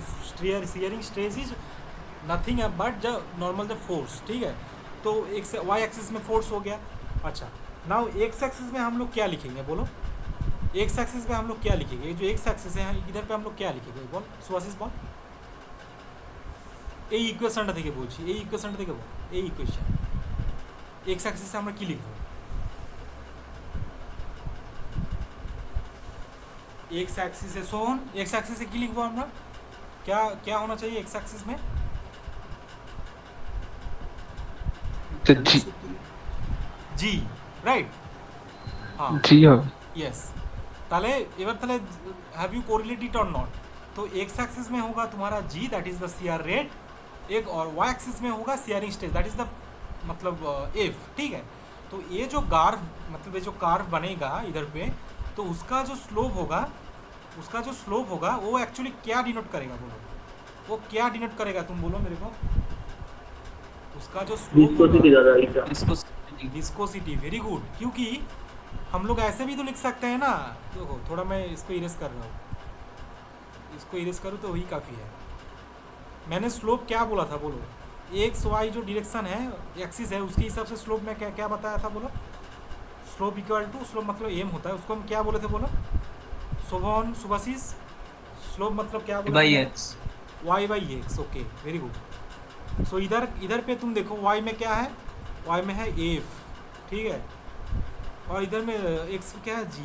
shearing stress is nothing but the normal the force, ठीक है। तो एक्स वाई एक्सिस में फोर्स हो गया। अच्छा नाउ एक्स एक्सिस में हम लोग क्या लिखेंगे बोलो? एक्स एक्सिस में हम लोग क्या लिखेंगे? जो एक्स एक्सिस है इधर पे हम लोग क्या लिखेंगे बोल सुभाषिस বল? এই ইকুয়েশনটা থেকে বলছি, এই ইকুয়েশনটা থেকে বল, এই ইকুয়েশন एक्स एक्सिस আমরা কি লিখব? एक्स एक्सिस से सोन एक्स एक्सिस से की लिखबो আমরা? क्या क्या होना चाहिए एक्स एक्सिस में? तो जी राइट, हाँ जी হবে। यस তাহলে এবার তাহলে हैव यू कोरिलेट इट और नॉट? तो एक्स एक्सिस में होगा तुम्हारा G that is the CR rate, एक और वाई एक्सिस में होगा shearing stress that is the मतलब एफ, ठीक है। तो ये जो कार्व मतलब ये जो कार्व बनेगा इधर पे, तो उसका जो स्लोप होगा वो एक्चुअली क्या डिनोट करेगा बोलो? वो क्या डिनोट करेगा तुम बोलो मेरे को? उसका जो स्लोप विस्कोसिटी, वेरी गुड। क्योंकि हम लोग ऐसे भी तो लिख सकते हैं ना, देखो थोड़ा मैं इसको इरेज कर रहा हूँ, इसको इरेज करूँ तो वही काफ़ी है। मैंने स्लोप क्या बोला था बोलो? एक्स वाई जो डायरेक्शन है एक्सिस है उसके हिसाब से स्लोप में क्या क्या बताया था बोलो? स्लोप इक्वल टू स्लोप मतलब एम होता है, उसको हम क्या बोले थे बोलो? शोभन सुभाषिस स्लोप मतलब क्या बोला? By X, Y by X, okay very good. So इधर इधर पे तुम देखो y में क्या है, y में है एफ, ठीक है, और इधर में x क्या है g।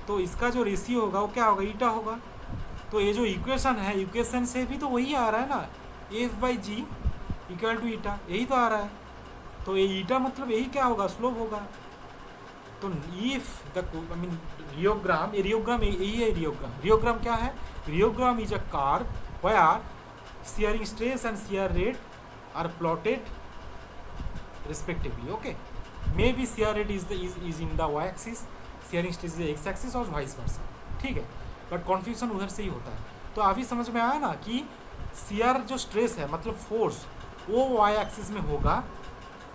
तो इसका जो रेशियो होगा वो क्या होगा, ईटा होगा। तो ये जो इक्वेशन है, इक्वेशन से भी तो वही आ रहा है ना, F by G equal to eta, यही तो आ रहा है। तो ये ईटा मतलब यही क्या होगा, स्लोप होगा। तो if the I mean rheogram, ये रियोग्राम यही है। रियोग्राम, रियोग्राम क्या है, rheogram is a curve where shearing stress and shear rate are plotted respectively. Okay, maybe shear rate is in the y axis, shearing stress is the x axis और vice versa, ठीक है। But confusion उधर से ही होता है। तो अभी समझ में आया ना कि shear जो स्ट्रेस है मतलब फोर्स वो y एक्सिस में होगा,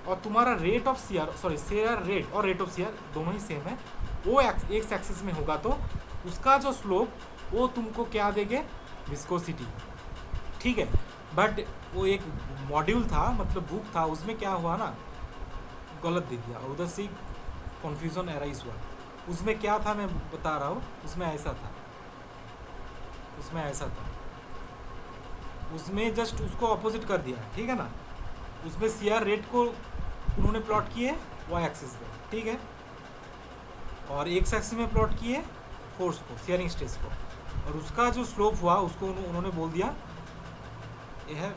और तुम्हारा rate of shear, sorry shear rate और रेट ऑफ shear दोनों ही सेम है, वो x एक्सिस में होगा। तो उसका जो स्लोप वो तुमको क्या देंगे, विस्कोसिटी, ठीक है। बट वो एक मॉड्यूल था, मतलब बुक था, उसमें क्या हुआ ना, गलत दे दिया और उधर से कन्फ्यूज़न एराइज हुआ। उसमें क्या था मैं बता रहा हूँ, उसमें ऐसा था, उसमें ऐसा था, उसमें जस्ट उसको अपोजिट कर दिया, ठीक है ना। उसमें सीआर रेट को उन्होंने प्लॉट किए वाई एक्सिस पे, ठीक है, और एक्स एक्सिस में प्लॉट किए फोर्स को, सीयरिंग स्ट्रेस को, और उसका जो स्लोप हुआ उसको उन्होंने बोल दिया ये है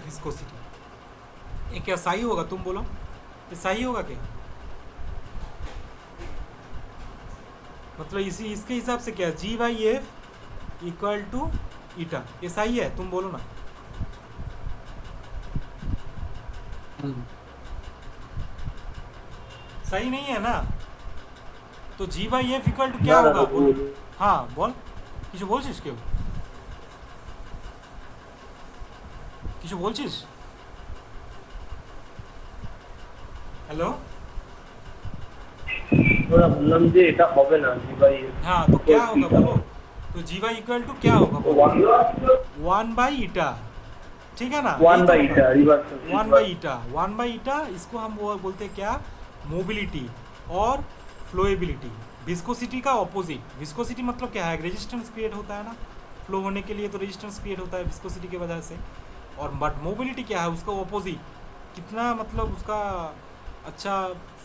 विस्कोसिटी। ये क्या सही होगा, तुम बोलो, ये सही होगा क्या? मतलब इसी इसके हिसाब से क्या, जी बाई एफ इक्वल टू ईटा, ये सही है, तुम बोलो ना। सही नहीं है ना, तो जी बाई एफ इक्वल टू क्या होगा, बोल। हाँ बोल, কিছু বলছিস কেউ, কিছু বলছিস? হ্যালো, ওরা বললাম যে এটা হবে না জি বাই। हाँ तो क्या होगा बोलो, तो जी वाई इक्वल टू क्या होगा, वन बाई ईटा, ठीक है ना, one by eta, one by eta, one by eta. इसको हम वो बोलते हैं क्या, मोबिलिटी और फ्लोएबिलिटी। विस्कोसिटी का ऑपोजिट, विस्कोसिटी मतलब क्या है, रेजिस्टेंस क्रिएट होता है ना, फ्लो होने के लिए तो रेजिस्टेंस क्रिएट होता है विस्कोसिटी की वजह से। और बट मोबिलिटी क्या है, उसका ऑपोजिट, कितना मतलब उसका अच्छा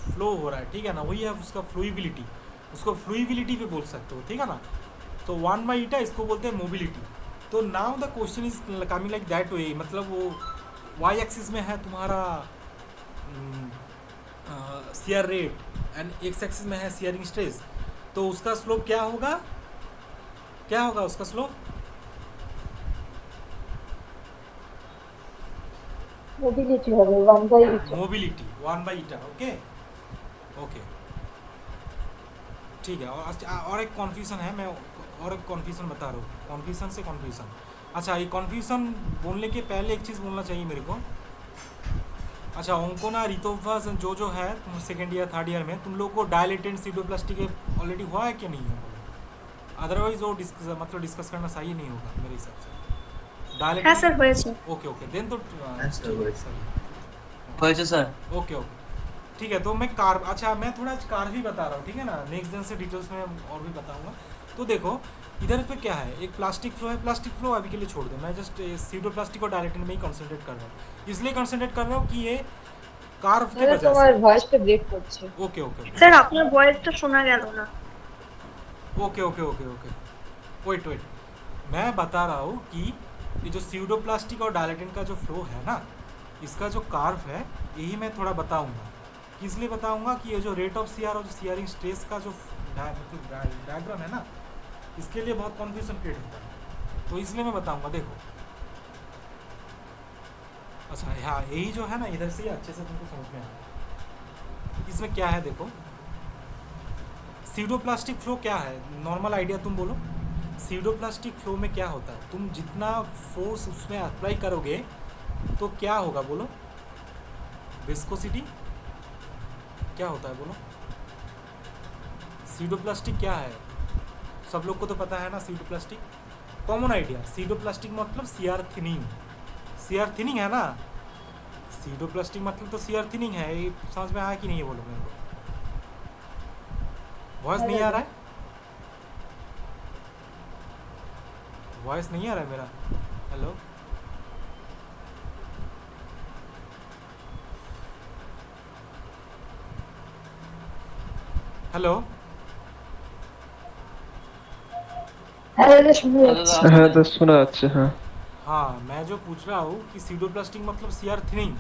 फ्लो हो रहा है, ठीक है ना, वही है उसका फ्लूइबिलिटी, उसको फ्लूइबिलिटी भी बोल सकते हो, ठीक है ना। तो वन बाई ईटा इसको बोलते हैं मोबिलिटी। तो now the question is coming like that way, मतलब वो वाई एक्सिस में है तुम्हारा shear rate and X axis में है सीयरिंग स्ट्रेस, तो उसका स्लोप क्या होगा, क्या होगा उसका स्लोप, मोबिलिटी হবে 1 by eta. Mobility 1 by eta. Okay okay ठीक है। और एक कन्फ्यूज़न है, मैं और एक कन्फ्यूज़न बता रहा हूँ, कन्फ्यूज़न से कन्फ्यूज़न। अच्छा, ये कन्फ्यूज़न बोलने के पहले एक चीज़ बोलना चाहिए मेरे को। अच्छा, अंकोना रितोफास जो है तुम सेकेंड ईयर थर्ड ईयर में तुम लोग को डायलेटेंट सीडोप्लास्टिक ऑलरेडी हुआ है कि नहीं है, अदरवाइज वो मतलब डिस्कस करना सही नहीं होगा मेरे हिसाब से। হ্যাঁ স্যার হয়েছে। ओके ओके देन तो হয়েছে স্যার। ओके ओके ठीक है। तो मैं कार, अच्छा मैं थोड़ा कार भी बता रहा हूँ, ठीक है ना, नेक्स्ट दिन से डिटेल्स में और भी बताऊँगा। तो देखो इधर पे क्या है, एक प्लास्टिक फ्लो है, प्लास्टिक फ्लो अभी के लिए छोड़ दो, मैं जस्ट सीडो प्लास्टिक और डायरेक्टेंट में ही कंसंट्रेट कर रहा हूँ। इसलिए कंसंट्रेट कर रहा हूँ कि ये कार्व की মানে वजह তোমার से। ভয়েসটা ব্রেক করছে। ओके ओके স্যার আপনার ভয়েসটা শোনা গেল না। Okay okay okay okay wait wait, मैं बता रहा हूँ कि ये जो सीडोप्लास्टिक और डायलेटेंट का जो फ्लो है ना, इसका जो कार्व है यही मैं थोड़ा बताऊँगा। किस लिए बताऊँगा कि ये जो रेट ऑफ सीआर और जो सीआरिंग स्ट्रेस का जो डायग्राम है ना, इसके लिए बहुत कन्फ्यूजन क्रिएट होता है, तो इसलिए मैं बताऊँगा। देखो अच्छा हाँ, यही जो है ना, इधर से ही अच्छे से तुमको समझ में आएगा। इसमें क्या है देखो, सीडोप्लास्टिक फ्लो क्या है, नॉर्मल आइडिया तुम बोलो। सीडोप्लास्टिक फ्लो में क्या होता है, तुम जितना फोर्स उसमें अप्लाई करोगे तो क्या होगा बोलो, विस्कोसिटी क्या होता है बोलो। सीडोप्लास्टिक क्या है, सब लोग को तो पता है ना, सीडोप्लास्टिक कॉमन आइडिया। सीडोप्लास्टिक मतलब सीआर थिनिंग, सीआर थिनिंग है ना, सीडोप्लास्टिक मतलब तो सीआर थिनिंग है। ये समझ में आया कि नहीं बोलो मेरे को, वॉइस नहीं आ रहा है, वॉइस नहीं आ रहा है मेरा, हेलो হ্যালো হ্যাঁ তো শোনা যাচ্ছে হ্যাঁ हाँ मैं जो पूछ रहा हूँ कि सीडोप्लास्टिक मतलब सीआर थिनिंग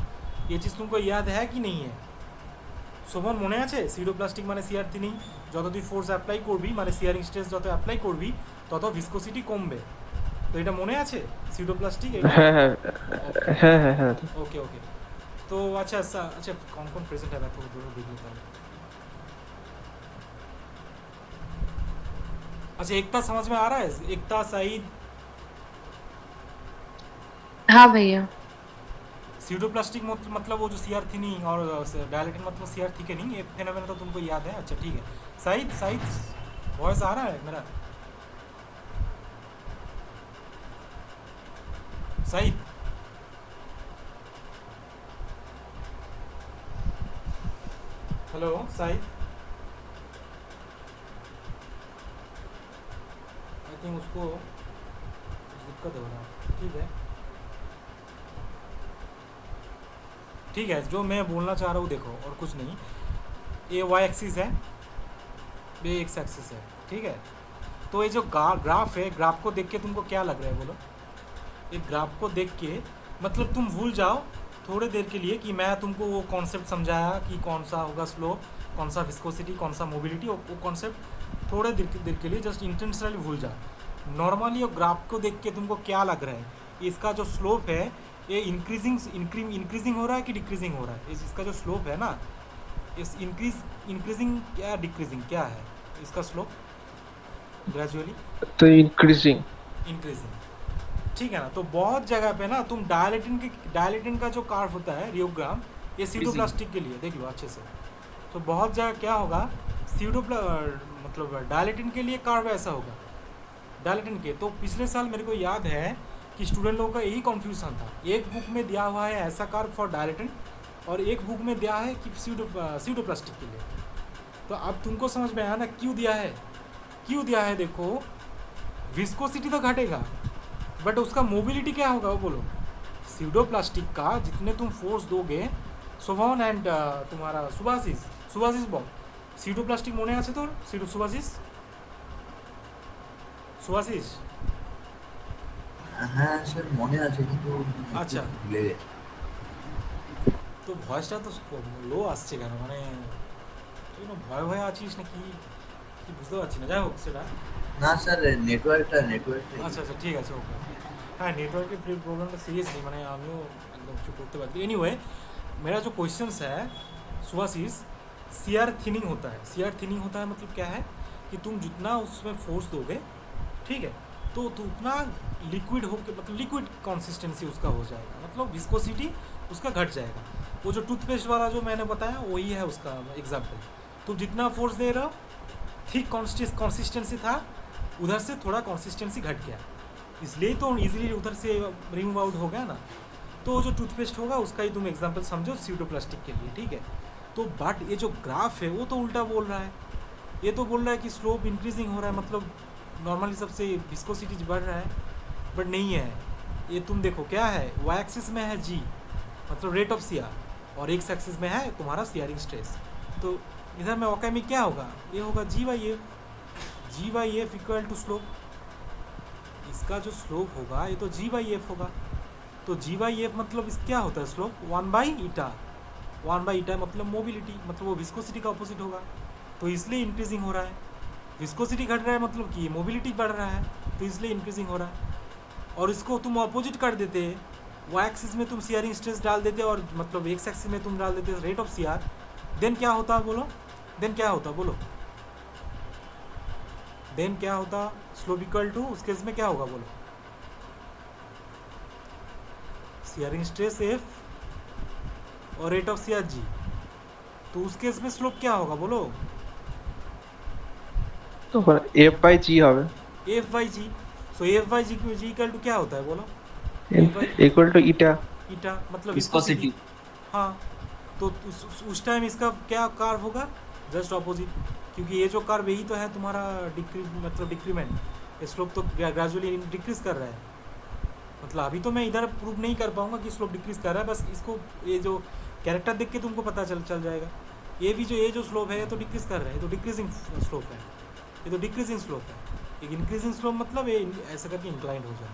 ये चीज़ तुमको याद है कि नहीं है শোভন মনে আছে সিডোপ্লাস্টিক মানে সিআর থিনিং যত তুই ফোর্স অ্যাপ্লাই করবি মানে সিয়ারিং স্ট্রেস যত অ্যাপ্লাই করবি তত ভিসকোসিটি কমবে তো এটা মনে আছে সিডোপ্লাস্টিক হ্যাঁ হ্যাঁ হ্যাঁ হ্যাঁ হ্যাঁ ओके ओके तो अच्छा अच्छा कौन कौन प्रेजेंट है मैं तो दोनों देख लेता हूँ अच्छा एकता समझ में आ रहा है एकता सईद हाँ भैया सीडोप्लास्टिक मतलब वो जो सीआर थिनिंग और डायलेटिन मतलब सीआर थिकनिंग ये फेनोमेना तो तुमको याद है अच्छा ठीक है सईद सईद वॉइस आ रहा है मेरा Saeed hello Saeed I think उसको कुछ दिक्कत हो रहा है ठीक है ठीक है जो मैं बोलना चाह रहा हूँ देखो और कुछ नहीं ये वाई एक्सिस है ये एक्स एक्सिस है ठीक है तो ये जो ग्राफ है ग्राफ को देख के तुमको क्या लग रहा है बोलो ये ग्राफ को देख के मतलब तुम भूल जाओ थोड़े देर के लिए कि मैं तुमको वो कॉन्सेप्ट समझाया कि कौन सा होगा स्लोप कौन सा विस्कोसिटी कौन सा मोबिलिटी वो कॉन्सेप्ट थोड़े देर के लिए जस्ट इंटेंशनली भूल जाओ नॉर्मली वो ग्राफ को देख के तुमको क्या लग रहा है इसका जो स्लोप है ये इंक्रीजिंग हो रहा है कि डिक्रीजिंग हो रहा है इसका जो स्लोप है ना इस इंक्रीजिंग क्या डिक्रीजिंग क्या है इसका स्लोप ग्रेजुअली तो इंक्रीजिंग ठीक है ना तो बहुत जगह पे ना तुम डायलेटिन का जो कार्व होता है रियोग्राम ये सीडोप्लास्टिक के लिए देख लो अच्छे से तो बहुत जगह क्या होगा मतलब डायलेटिन के लिए कार्व ऐसा होगा डायलेटिन के तो पिछले साल मेरे को याद है कि स्टूडेंट लोगों का यही कन्फ्यूजन था एक बुक में दिया हुआ है ऐसा कार्व फॉर डायलेटिन और एक बुक में दिया है कि सीडोप्लास्टिक के लिए तो अब तुमको समझ में आया ना क्यों दिया है देखो विस्कोसिटी तो घटेगा बट उसका मोबिलिटी क्या होगा वो बोलो सीडोप्लास्टिक का जितने तुम फोर्स दोगे सोभन एंड तुम्हारा सुभाषिस बल सीडोप्लास्टिक মনে আছে তোর সুভাষিস হ্যাঁ স্যার মনে আছে কিন্তু আচ্ছা। ভুলে গেছি। তো ভয়েসটা তো লো আসছে কেন মানে তুই না ভয়ে আছিস না কি কি বুঝতে পারছি না যাই হোক সেটা না স্যার নেটওয়ার্কটা আচ্ছা আচ্ছা ঠিক আছে ওকে हाँ नेटवर्क की प्रॉब्लम सीरियसली मैंने आमियों एकदम चुप करते बात एनीवे मेरा जो क्वेश्चंस है सुभाषिस सीआर थिनिंग होता है मतलब क्या है कि तुम जितना उसमें फोर्स दोगे ठीक है तो उतना लिक्विड हो के मतलब लिक्विड कंसिस्टेंसी उसका हो जाएगा मतलब विस्कोसिटी उसका घट जाएगा वो जो टूथपेस्ट वाला जो मैंने बताया वही है उसका एग्जाम्पल तुम जितना फोर्स दे रहे हो थिक कंसिस्टेंसी था उधर से थोड़ा कंसिस्टेंसी घट गया इसलिए तो इजीली उधर से रिमूव आउट हो गया ना तो जो टूथपेस्ट होगा उसका ही तुम एग्जांपल समझो सीडोप्लास्टिक के लिए ठीक है तो बट ये जो ग्राफ है वो तो उल्टा बोल रहा है ये तो बोल रहा है कि स्लोप इंक्रीजिंग हो रहा है मतलब नॉर्मली सबसे विस्कोसिटी बढ़ रहा है बट नहीं है ये तुम देखो क्या है वाई एक्सिस में है जी मतलब रेट ऑफ सीआर और एक्स एक्सिस में है तुम्हारा सीआरिंग स्ट्रेस तो इधर में वाकई में क्या होगा ये होगा G Y F equal to slope इसका जो स्लोप होगा ये तो जी बाई एफ होगा तो जी बाई एफ मतलब इस क्या होता है स्लोप 1/ईटा मतलब मोबिलिटी मतलब वो विस्कोसिटी का अपोजिट होगा तो इसलिए इंक्रीजिंग हो रहा है विस्कोसिटी घट रहा है मतलब कि मोबिलिटी बढ़ रहा है तो इसलिए इंक्रीजिंग हो रहा है और इसको तुम अपोजिट कर देते वाई एक्सिस में तुम सीआरिंग स्ट्रेस डाल देते और मतलब एक्स एक्सिस में तुम डाल देते रेट ऑफ सीआर देन क्या होता बोलो देन क्या होता स्लोप इक्वल टू उस केस में क्या होगा बोलो सीआरिंग स्ट्रेस एफ और रेट ऑफ सीआर जी तो उस केस में स्लोप क्या होगा बोलो तो एफ बाई जी হবে F by G so F by G equal to क्या होता है बोलो इक्वल टू ईटा मतलब विस्कोसिटी हाँ तो उस टाइम इसका क्या कार्व होगा जस्ट ऑपोजिट क्योंकि ये जो कार्व यही तो है तुम्हारा डिक्रीमेंट स्लोप तो ग्रेजुअली डिक्रीज कर रहा है मतलब अभी तो मैं इधर प्रूव नहीं कर पाऊंगा कि स्लोप डिक्रीज कर रहा है बस इसको ये जो कैरेक्टर देख के तुमको पता चल जाएगा ये भी जो ये जो स्लोप है ये तो डिक्रीज कर रहा है, ये तो डिक्रीजिंग स्लोप है, ये तो डिक्रीजिंग स्लोप है। एक इंक्रीजिंग स्लोप मतलब ये ऐसा करके इंक्लाइंड हो जाए,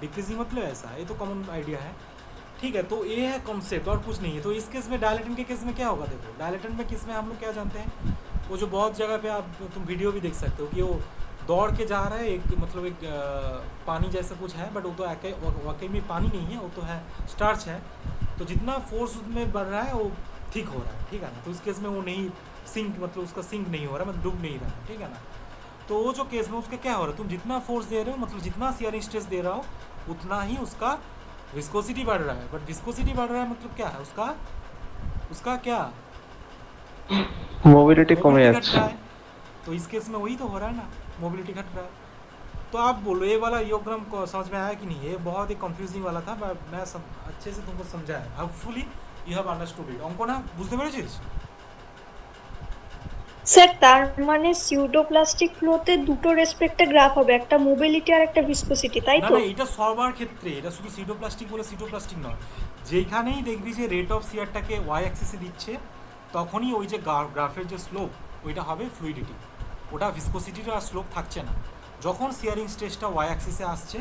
डिक्रीजिंग मतलब ऐसा, ये तो कॉमन आइडिया है, ठीक है। तो ये है कॉन्सेप्ट और कुछ नहीं है। तो इस केस में डायलेटन के केस में क्या होगा, देखो डायलेटन में केस में हम लोग क्या जानते हैं, वो जो बहुत जगह पे आप तुम वीडियो भी देख सकते हो कि वो दौड़ के जा रहा है, एक मतलब एक पानी जैसा कुछ है, बट वो तो वाकई में पानी नहीं है, वो तो है स्टार्च है। तो जितना फोर्स उसमें बढ़ रहा है वो ठीक हो रहा है, ठीक है ना। तो इस केस में वो नहीं सिंक, मतलब उसका सिंक नहीं हो रहा, मतलब डूब नहीं रहा है, ठीक है ना। तो वो जो केस में उसका क्या हो रहा है, तुम जितना फोर्स दे रहे हो, मतलब जितना शियरिंग स्ट्रेस दे रहा हो, उतना ही उसका विस्कोसिटी बढ़ रहा है। बट विस्कोसिटी बढ़ रहा है मतलब क्या है, उसका क्या मोबिलिटी कम मोबिलिटी है। घट रहा है। तो इस केस में वही तो हो रहा है ना, मोबिलिटी घट रहा है। तो आप बोलो ये वाला योगग्राम को समझ में आया कि नहीं, ये बहुत ही कंफ्यूजिंग वाला था, बट मैं अच्छे से तुमको समझाया, hopefully you have understood it. অঙ্ক না বুঝতে পেরেছিস? স্যার তার মানে সিউডোপ্লাস্টিক ফ্লোতে দুটো রেসপেক্টে গ্রাফ হবে, একটা মোবিলিটি আর একটা ভিসকোসিটি, তাই না তো? না, এটা সবার ক্ষেত্রে, এটা শুধু সিটোপ্লাস্টিক বলে সিটোপ্লাস্টিক নয়, যেখানেই দেখবি যে রেট অফ শিয়ারটাকে ওয়াই অ্যাক্সিসে দিচ্ছে, তখনই ওই যে গ্রাফের যে স্লোপ ওইটা হবে ফ্লুইডিটি, ওটা ভিসকোসিটির আর স্লোপ থাকছে না। যখন শিয়ারিং স্ট্রেসটা ওয়াই অ্যাক্সিসে আসছে,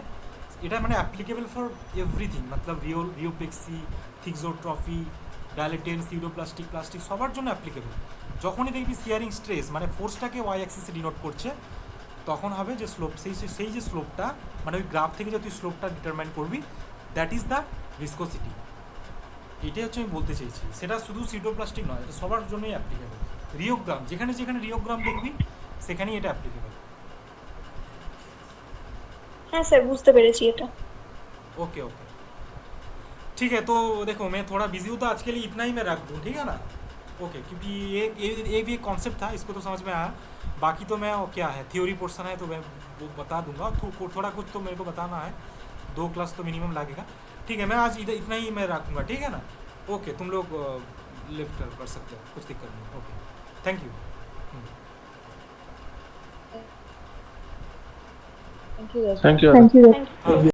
এটা মানে অ্যাপ্লিকেবল ফর এভরিথিং, মতলব rheopexy, thixotropy, dilatant, pseudoplastic, plastic সবার জন্য অ্যাপ্লিকেবল। যখনই দেখবি শিয়ারিং স্ট্রেস মানে ফোর্সটাকে ওয়াই অ্যাক্সিসে ডিনোট করছে, তখন হবে যে স্লোপ, সেই যে স্লোপটা মানে ওই গ্রাফ থেকে যে তুই স্লোপটা ডিটারমাইন করবি, দ্যাট ইজ দ্য ভিসকোসিটি। এটাই হচ্ছে আমি বলতে চাইছি, সেটা শুধু সিটোপ্লাস্টিক নয়, এটা সবার জন্যই অ্যাপ্লিকেবল। রিওগ্রাম, যেখানে যেখানে রিওগ্রাম দেখবি সেখানেই এটা অ্যাপ্লিকেবল। হ্যাঁ স্যার, बुझते পেরেছি এটা। ओके ओके ठीक है। तो देखो मैं थोड़ा बिजी हूँ, तो आज के लिए इतना ही मैं रख दूँ, ठीक है ना। ओके, क्योंकि ये भी एक कॉन्सेप्ट था, इसको तो समझ में आया। बाकी तो मैं क्या है थ्योरी पोर्शन है तो मैं वो बता दूंगा, थोड़ा कुछ तो मेरे को बताना है, 2 क्लास तो मिनिमम लगेगा, ठीक है। मैं आज इतना ही मैं रखूँगा, ठीक है ना। ओके, तुम लोग लिफ्ट कर सकते हो, कुछ दिक्कत नहीं। Okay, thank you. Thank you. Thank you. हाँ